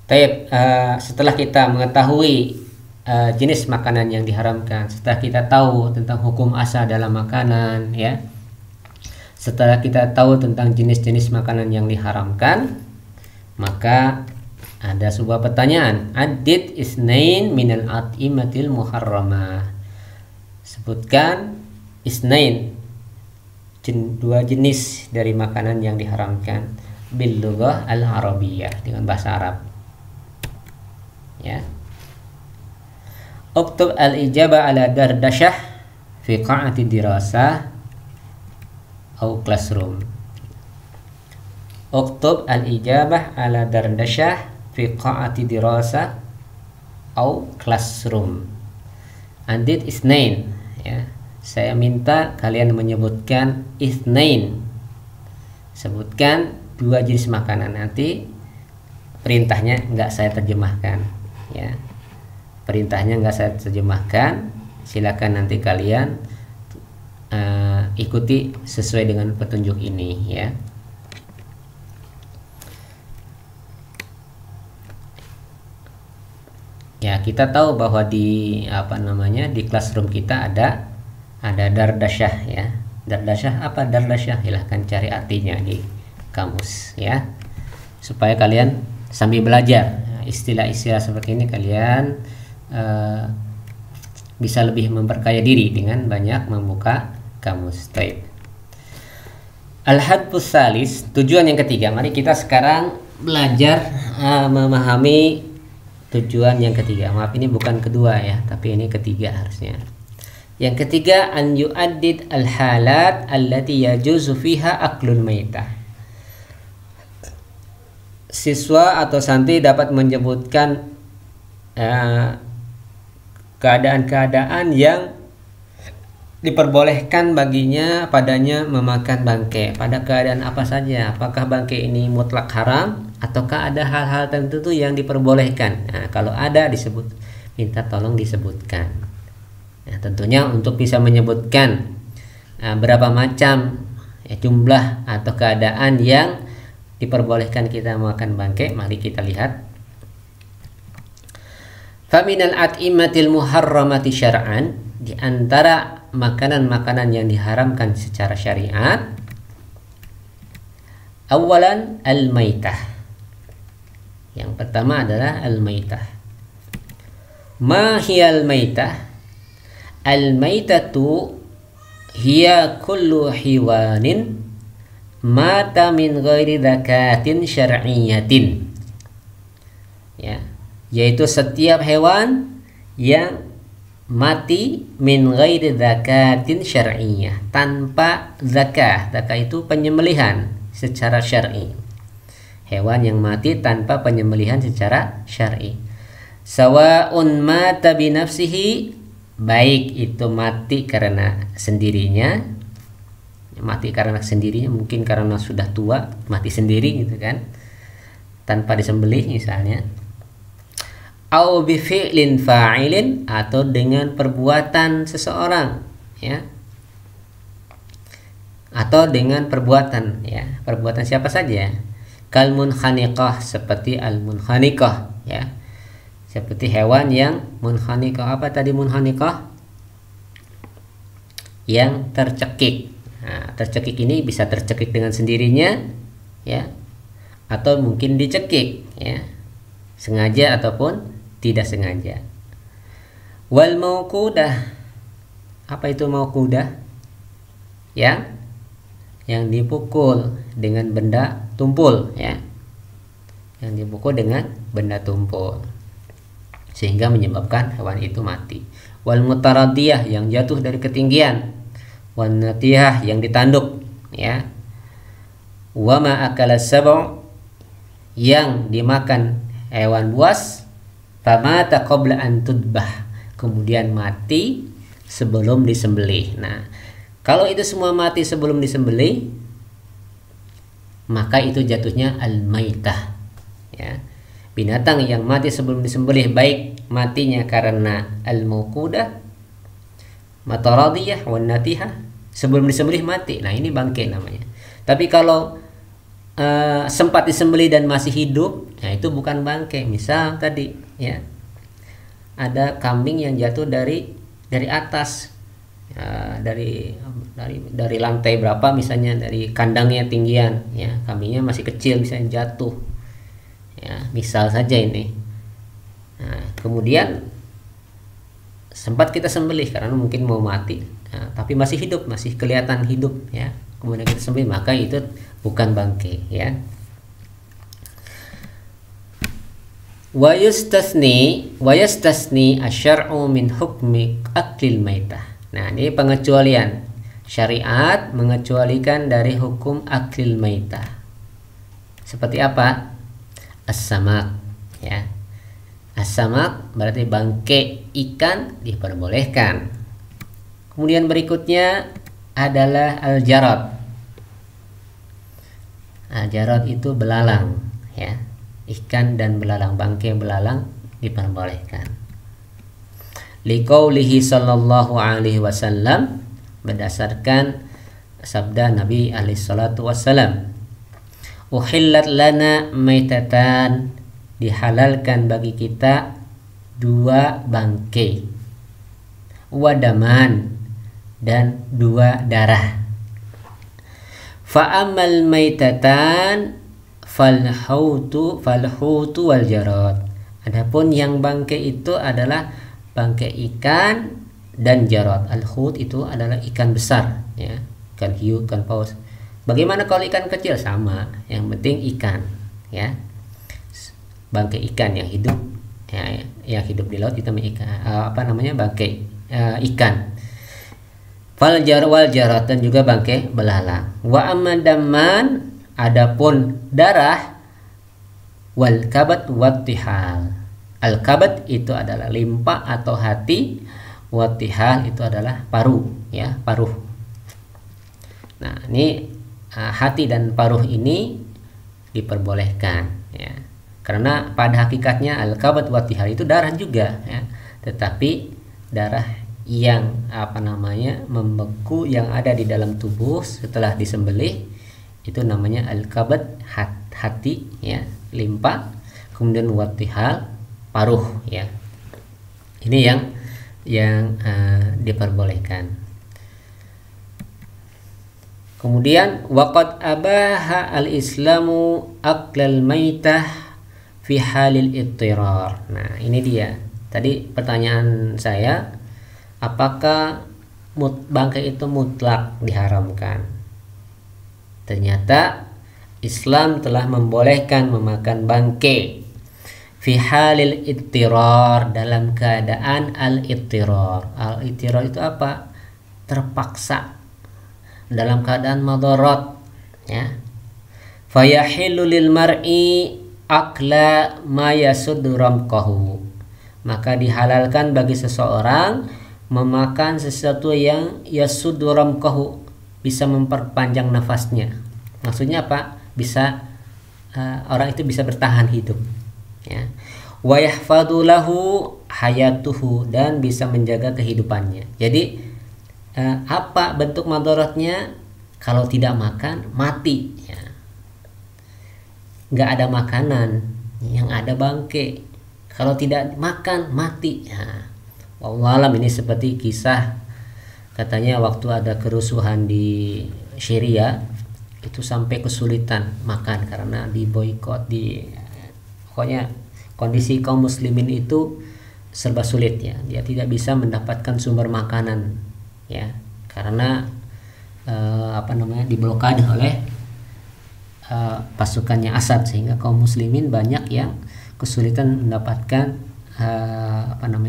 A: Taib, setelah kita mengetahui jenis makanan yang diharamkan, setelah kita tahu tentang hukum asal dalam makanan ya, Setelah kita tahu tentang jenis-jenis makanan yang diharamkan, maka ada sebuah pertanyaan, addit isnain minal at'imatil muharramah. Sebutkan isnain, dua jenis dari makanan yang diharamkan, bil lughah al arabiyyah, dengan bahasa Arab. Ya. Uktub al ijabah ala dardashah fi qa'ati dirasah atau classroom. Uktub al ijabah ala dardashah fi qa'ati dirasa au classroom. Andit isnain, ya. Saya minta kalian menyebutkan isnain. Sebutkan dua jenis makanan. Nanti perintahnya nggak saya terjemahkan, ya. Perintahnya nggak saya terjemahkan. Silakan nanti kalian ikuti sesuai dengan petunjuk ini, ya. Ya, kita tahu bahwa di di classroom kita ada dardasyah, ya. Dardasyah apa? Dardasyah, silahkan cari artinya di kamus, ya. Supaya kalian sambil belajar istilah-istilah seperti ini, kalian bisa lebih memperkaya diri dengan banyak membuka kamus. Baik. Al-hadbus salis, tujuan yang ketiga. Mari kita sekarang belajar memahami tujuan yang ketiga. Maaf, ini bukan kedua ya, tapi ini ketiga harusnya. Yang ketiga, an yu'addid al-halat allati yajuzu fiha aklul maitah. Siswa atau santri dapat menyebutkan keadaan-keadaan yang diperbolehkan baginya padanya memakan bangkai. Pada keadaan apa saja? Apakah bangkai ini mutlak haram ataukah ada hal-hal tertentu yang diperbolehkan? Nah, kalau ada disebut, minta tolong disebutkan. Nah, tentunya untuk bisa menyebutkan berapa macam jumlah atau keadaan yang diperbolehkan kita makan bangkai, mari kita lihat. Faminal at'imatil muharramati syar'an, di antara makanan-makanan yang diharamkan secara syariat, awalan al-maitah. Yang pertama adalah al-maitah. Ma hiya al-maitah? Al-maitatu hiya kullu hiwanin mata min ghairi dzakatin syar'iyyatin. Ya, yaitu setiap hewan yang mati min ghairi zakatin syar'iyyah, tanpa zakah. Zakah itu penyembelihan secara syar'i. Hewan yang mati tanpa penyembelihan secara syar'i. Sawa'un mata binafsihi, baik itu mati karena sendirinya, mati karena sendirinya, mungkin karena sudah tua mati sendiri gitu kan, tanpa disembelih misalnya. Au bi fi'lin fa'ilin, atau dengan perbuatan seseorang, ya. Atau dengan perbuatan, ya. Perbuatan siapa saja? Kal munkhaniqah, seperti al munkhaniqah, ya. Seperti hewan yang munkhaniqah. Apa tadi munkhaniqah? Yang tercekik. Nah, tercekik ini bisa tercekik dengan sendirinya, ya. Atau mungkin dicekik, ya. Sengaja ataupun tidak sengaja. Wal mauqudah, apa itu mauqudah? Yang dipukul dengan benda tumpul, ya. Yang dipukul dengan benda tumpul sehingga menyebabkan hewan itu mati. Wal mutaradiyah, yang jatuh dari ketinggian. Wan natihah, yang ditanduk, ya. Wa ma akala sab'u, yang dimakan hewan buas. Famata qabla an tudbah, kemudian mati sebelum disembelih. Nah, kalau itu semua mati sebelum disembelih, maka itu jatuhnya al-maitah, ya. Binatang yang mati sebelum disembelih, baik matinya karena al-mauqudah, mataradiyah, wan natihah, sebelum disembelih mati. Nah, ini bangkai namanya. Tapi kalau sempat disembelih dan masih hidup, nah itu bukan bangkai. Misal tadi, ya, ada kambing yang jatuh dari atas, dari lantai berapa, misalnya dari kandangnya tinggian, ya kambingnya masih kecil misalnya jatuh, ya misal saja ini. Nah, kemudian sempat kita sembelih karena mungkin mau mati, tapi masih hidup, masih kelihatan hidup, ya kemudian kita sembelih, maka itu bukan bangkai, ya. Wa yastasni asyar'u min hukmi aklil maitah. Nah, ini pengecualian. Syariat mengecualikan dari hukum aklil maitah. Seperti apa? As-samak, ya. As-samak berarti bangkai ikan diperbolehkan. Kemudian berikutnya adalah al-jarad. Al-jarad itu belalang, ya. Ikan dan belalang, bangkai belalang diperbolehkan. Liqaulihi sallallahu alaihi wasallam, berdasarkan sabda Nabi alaihi salatu wasallam, uhillat lana maitatan, dihalalkan bagi kita dua bangkai, wadaman, dan dua darah. Fa amal maitatan falhutu wal jarad. Adapun yang bangkai itu adalah bangkai ikan dan jarad. Al-hut itu adalah ikan besar, ya, ikan hiu, ikan paus. Bagaimana kalau ikan kecil? Sama, yang penting ikan, ya. Bangkai ikan yang hidup, ya, yang hidup di laut itu namanya bangkai ikan. Fal jarad wal jarad, dan juga bangkai belalang. Wa amadaman, adapun darah, wal kabat wattihal. Al kabat itu adalah limpa atau hati, wattihal itu adalah paru, ya, paruh. Nah, ini hati dan paruh ini diperbolehkan, ya, karena pada hakikatnya al kabat wattihal itu darah juga, ya, tetapi darah yang membeku yang ada di dalam tubuh setelah disembelih itu namanya al-kabad, hati, ya, limpa. Kemudian wattihal, paruh, ya. Ini yang diperbolehkan. Kemudian waqad abaha al-islamu aklal maitah fi halil ittirar. Nah, ini dia. Tadi pertanyaan saya, apakah bangkai itu mutlak diharamkan? Ternyata Islam telah membolehkan memakan bangkai fi halil ittirar, dalam keadaan al-ittirar. Al-ittirar itu apa? Terpaksa, dalam keadaan madarat, ya. Fayahillu lil mar'i akla ma yasuddu ramqahu, maka dihalalkan bagi seseorang memakan sesuatu yang yasuddu ramqahu, bisa memperpanjang nafasnya. Maksudnya apa? Bisa orang itu bisa bertahan hidup, ya. Wa yahfadhu lahu hayatuhu, dan bisa menjaga kehidupannya. Jadi apa bentuk madaratnya? Kalau tidak makan mati, ya. Nggak ada makanan, yang ada bangkai. Kalau tidak makan mati, ya. Wallahualam, ini seperti kisah, katanya waktu ada kerusuhan di Syria itu sampai kesulitan makan karena diboikot, pokoknya kondisi kaum muslimin itu serba sulit, ya. Dia tidak bisa mendapatkan sumber makanan, ya, karena diblokade oleh pasukannya Asad, sehingga kaum muslimin banyak yang kesulitan mendapatkan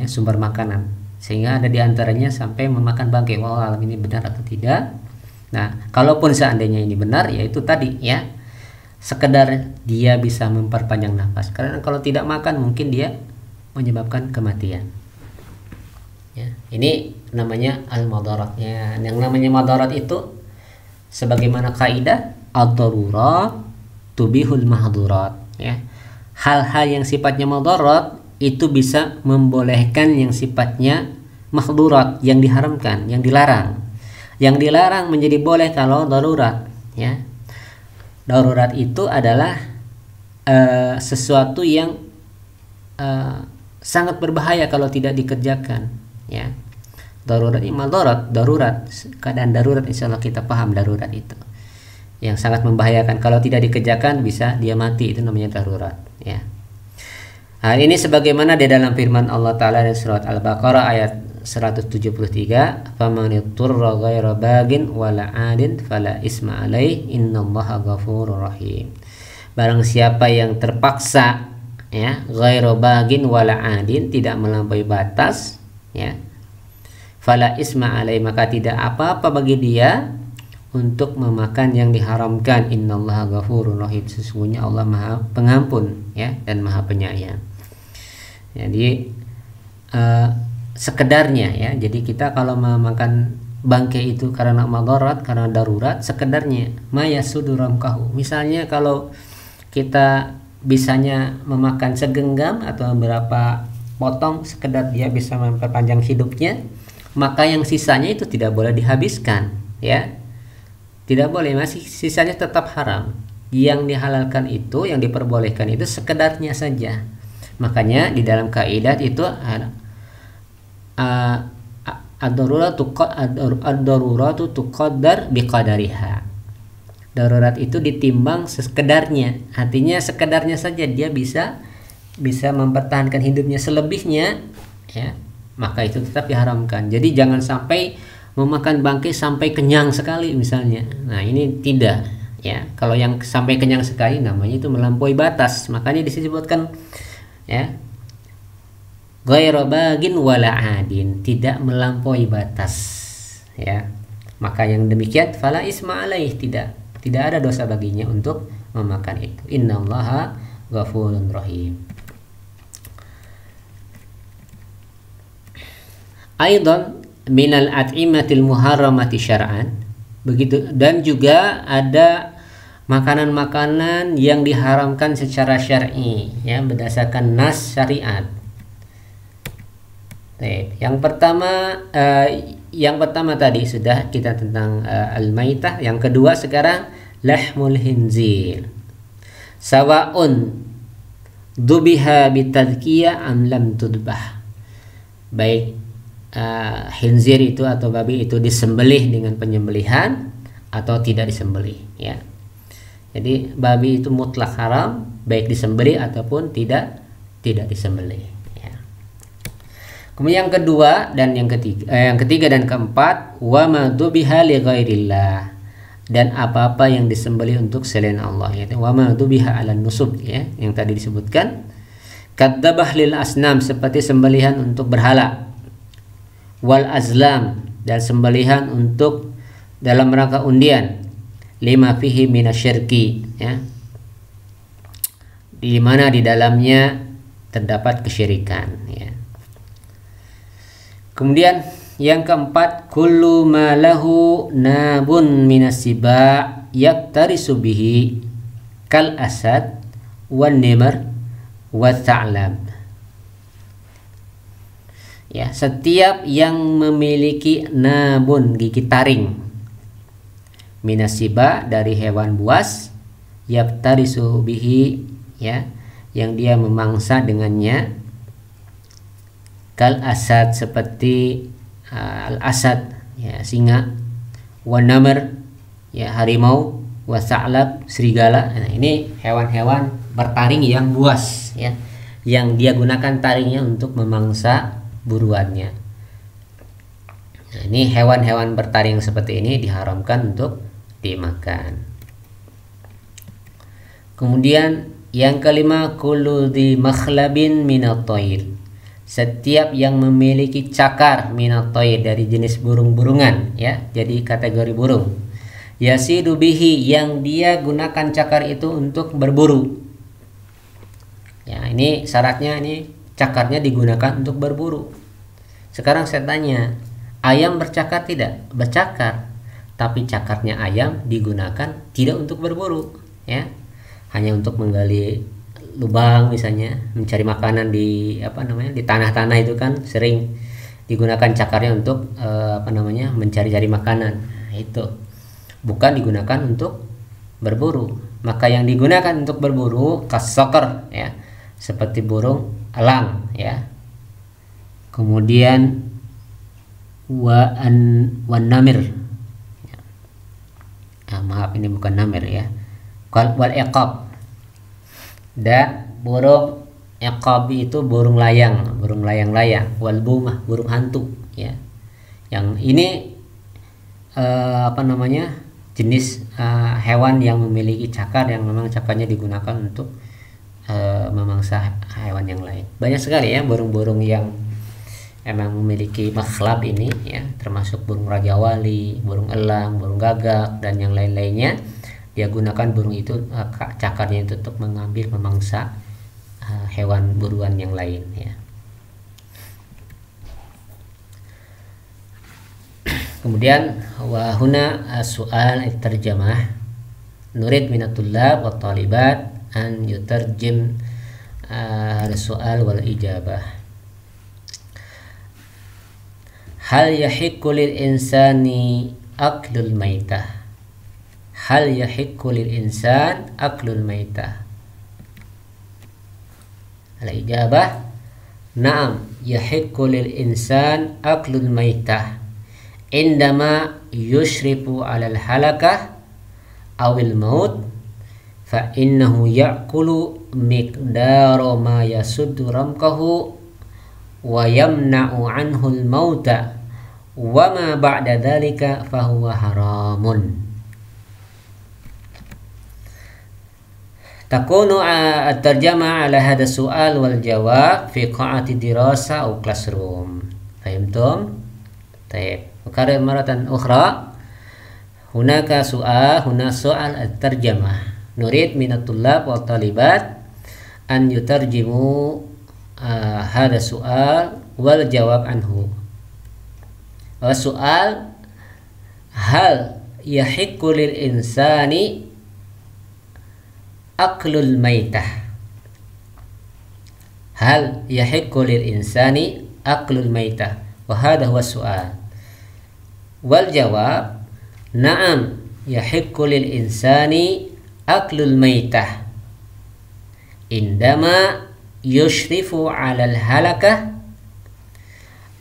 A: sumber makanan, sehingga ada diantaranya sampai memakan bangkai. Wah, ini benar atau tidak? Nah, kalaupun seandainya ini benar, ya itu tadi, ya, sekedar dia bisa memperpanjang nafas, karena kalau tidak makan mungkin dia menyebabkan kematian, ya. Ini namanya al-madarat, ya. Yang namanya madarat itu sebagaimana kaidah ad-darurat tubihul mahdurat, ya. Hal-hal yang sifatnya madarat itu bisa membolehkan yang sifatnya mahdurat, yang diharamkan, yang dilarang. Yang dilarang menjadi boleh kalau darurat, ya. Darurat itu adalah sesuatu yang sangat berbahaya kalau tidak dikerjakan, ya. Darurat ini madarat, darurat, keadaan darurat, insya Allah kita paham darurat itu yang sangat membahayakan. Kalau tidak dikerjakan bisa dia mati, itu namanya darurat ya. Nah, ini sebagaimana di dalam firman Allah Ta'ala di surat Al-Baqarah ayat 173, faman ittara ghaira bagin wala 'adin fala isma 'alaihi innallaha ghafurur rahim. Barang siapa yang terpaksa ya, ghairu bagin wala 'adin, tidak melampaui batas ya, fala isma 'alaihi, maka tidak apa-apa bagi dia untuk memakan yang diharamkan. Innallaha ghafurur rahim, sesungguhnya Allah Maha Pengampun ya dan Maha Penyayang. Jadi sekedarnya ya. Jadi kita kalau memakan bangkai itu karena madarat, karena darurat, sekedarnya mayasuduramkahu. Misalnya kalau kita bisanya memakan segenggam atau beberapa potong, sekedar dia bisa memperpanjang hidupnya, maka yang sisanya itu tidak boleh dihabiskan ya. Tidak boleh, masih sisanya tetap haram. Yang dihalalkan itu, yang diperbolehkan itu sekedarnya saja. Makanya di dalam kaidah itu ad-daruratu tuqaddar biqadariha. Darurat itu ditimbang sekedarnya. Artinya sekedarnya saja dia bisa mempertahankan hidupnya, selebihnya ya, maka itu tetap diharamkan. Jadi jangan sampai memakan bangkai sampai kenyang sekali misalnya. Nah, ini tidak ya. Kalau yang sampai kenyang sekali namanya itu melampaui batas. Makanya disebutkan ya, ghairu bagin wala 'adin, tidak melampaui batas ya. Maka yang demikian fala isma 'alaihi, tidak ada dosa baginya untuk memakan itu. Innallaha ghafurun rahim. Aidan minal at'imatil muharramati syar'an, begitu, dan juga ada makanan-makanan yang diharamkan secara syar'i ya, berdasarkan nas syariat. Yang pertama tadi sudah kita tentang al-maitah. Yang kedua sekarang lahmul hinzir, sawa'un dubiha bitadkiyah am lam tudbah. Baik hinzir itu atau babi itu disembelih dengan penyembelihan atau tidak disembelih ya. Jadi babi itu mutlak haram, baik disembelih ataupun tidak disembelih ya. Kemudian yang kedua dan yang ketiga dan keempat, wa ma dubiha li ghairillah, dan apa-apa yang disembelih untuk selain Allah ya. Wa ma dubiha 'alan nusub ya, yang tadi disebutkan. Kadzabah lil asnam, seperti sembelihan untuk berhala. Wal azlam, dan sembelihan untuk dalam rangka undian. Lima fihi minasyirki ya, di mana di dalamnya terdapat kesyirikan ya. Kemudian yang keempat, kullu ma lahu nabun minasiba yaktarisu bihi kal asad wan nimar wa tha'lab ya. Setiap yang memiliki nabun, gigi taring, minasiba, dari hewan buas, yaftarisu bihi ya, yang dia memangsa dengannya, kal asad, seperti al asad ya, singa, wan namr ya, harimau, wa tha'lab, serigala. Nah, ini hewan-hewan bertaring yang buas ya, yang dia gunakan taringnya untuk memangsa buruannya. Nah, ini hewan-hewan bertaring seperti ini diharamkan untuk dimakan. Kemudian yang kelima, kullu dhi makhlabin minat thair, setiap yang memiliki cakar minat thair, dari jenis burung-burungan ya, jadi kategori burung. Yasidu bihi, yang dia gunakan cakar itu untuk berburu ya. Ini syaratnya, ini cakarnya digunakan untuk berburu. Sekarang saya tanya, ayam bercakar tidak? Bercakar, tapi cakarnya ayam digunakan tidak untuk berburu ya, hanya untuk menggali lubang misalnya, mencari makanan di di tanah-tanah itu kan sering digunakan cakarnya untuk mencari-cari makanan. Nah, itu bukan digunakan untuk berburu. Maka yang digunakan untuk berburu kassoker ya, seperti burung elang ya. Kemudian wan namir. Maaf, ini bukan namir ya. Wal iqab. Dan burung iqab itu burung layang-layang. Wal bumah, burung hantu ya. Yang ini jenis hewan yang memiliki cakar, yang memang cakarnya digunakan untuk memangsa hewan yang lain. Banyak sekali ya burung-burung yang emang memiliki makhlab ini ya, termasuk burung raja wali, burung elang, burung gagak, dan yang lain-lainnya. Dia gunakan burung itu, cakarnya itu untuk mengambil memangsa hewan buruan yang lain ya. Kemudian wa huna soal terjemah, nurid minatullah wa talibat an yutarjim soal wal ijabah. Hal yahiqqu lil insani aklul maitah. Hal yahiqqu lil insan aklul maitah. Al-ijabah, na'am yahiqqu lil insan aklul maitah indama yushrifu 'alal halakah awil maut fa innahu ya'kulu miqdara ma yasuddu ramkahu wa yamna'u 'anhu al-mauta wa ma ba'da dhalika fahuwa haramun. Takunu at-tarjamah ala hadha su'al wal jawab fi qa'ati dirasa aw classroom. Fahimtum? Tayyib. Ukarrir maratan ukhra. Hunaka su'al, huna su'al at-tarjamah. Nurid minat-tullab wa talibat an yutarjimu hadha su'al wal jawab anhu. Wa su'al, hal yahiqqu lil insani aklul maitah. Hal yahiqqu lil insani aklul maitah. Wa hadha huwa su'al. Wal jawab, na'am yahiqqu lil insani aklul maitah indama yushrifu 'alal halakah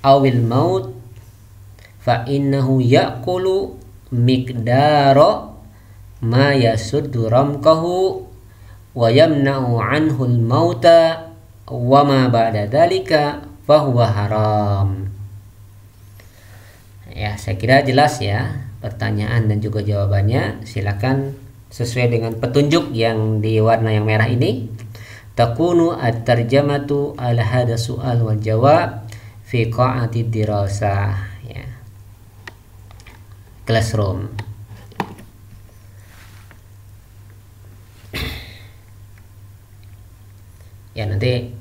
A: awil maut fa innahu ya'kulu miqdara ma yasuddu ramkahu wa yamna'u 'anhu al-mauta wa ma ba'da dhalika fahuwa haram. Ya, saya kira jelas ya pertanyaan dan juga jawabannya. Silakan sesuai dengan petunjuk yang di warna yang merah ini. Takunu at-tarjamatu ala hadha su'al wal jawab fi qa'ati dirasah ya. Classroom. Ya, nanti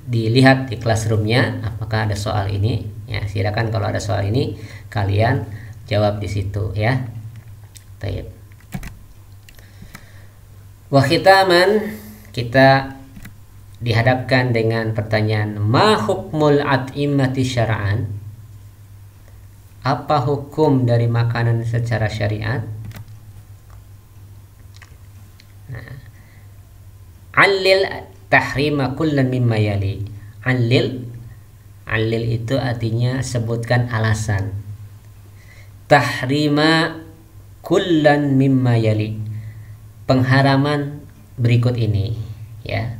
A: dilihat di classroomnya apakah ada soal ini ya. Silakan kalau ada soal ini kalian jawab di situ ya. Baik. Wa khitaman, kita dihadapkan dengan pertanyaan ma hukmul at'imati syar'an. Apa hukum dari makanan secara syariat? Nah, allil tahrima kullan mimma yali. Allil itu artinya sebutkan alasan. Tahrima kullan mimma yali, pengharaman berikut ini ya.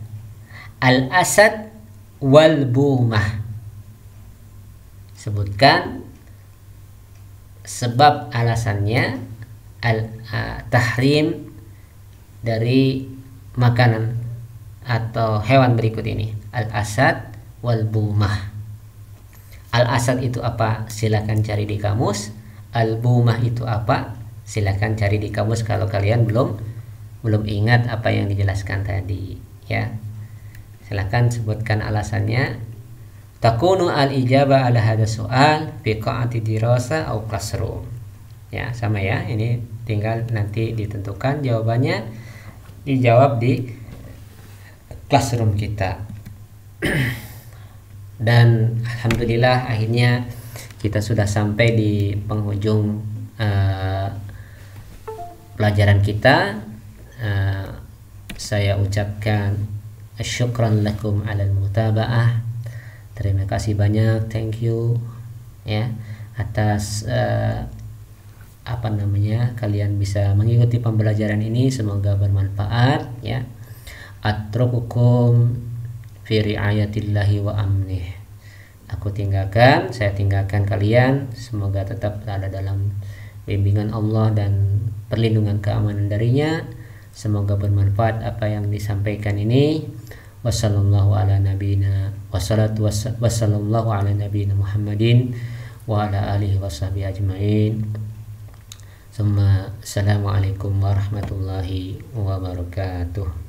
A: Al-asad wal bumah, sebutkan sebab alasannya tahrim dari makanan atau hewan berikut ini. Al-asad wal bumah. Al-asad itu apa? Silakan cari di kamus. Al-bumah itu apa? Silakan cari di kamus kalau kalian belum ingat apa yang dijelaskan tadi ya. Silakan sebutkan alasannya. Takunu al-ijabah ala hadha soal fi qa'ati dirasa au classroom. Ya, sama ya. Ini tinggal nanti ditentukan jawabannya, dijawab di classroom kita. Dan alhamdulillah akhirnya kita sudah sampai di penghujung pelajaran kita. Saya ucapkan syukran lakum alal mutaba'ah. Terima kasih banyak, thank you ya. atas kalian bisa mengikuti pembelajaran ini, semoga bermanfaat ya. Atrukukum fi riayatillahi wa amnih. Saya tinggalkan kalian, semoga tetap ada dalam bimbingan Allah dan perlindungan keamanan darinya. Semoga bermanfaat apa yang disampaikan ini. Wassallallahu ala nabiyina Muhammadin wa ala alihi washabihi ajmain. Assalamualaikum warahmatullahi wabarakatuh.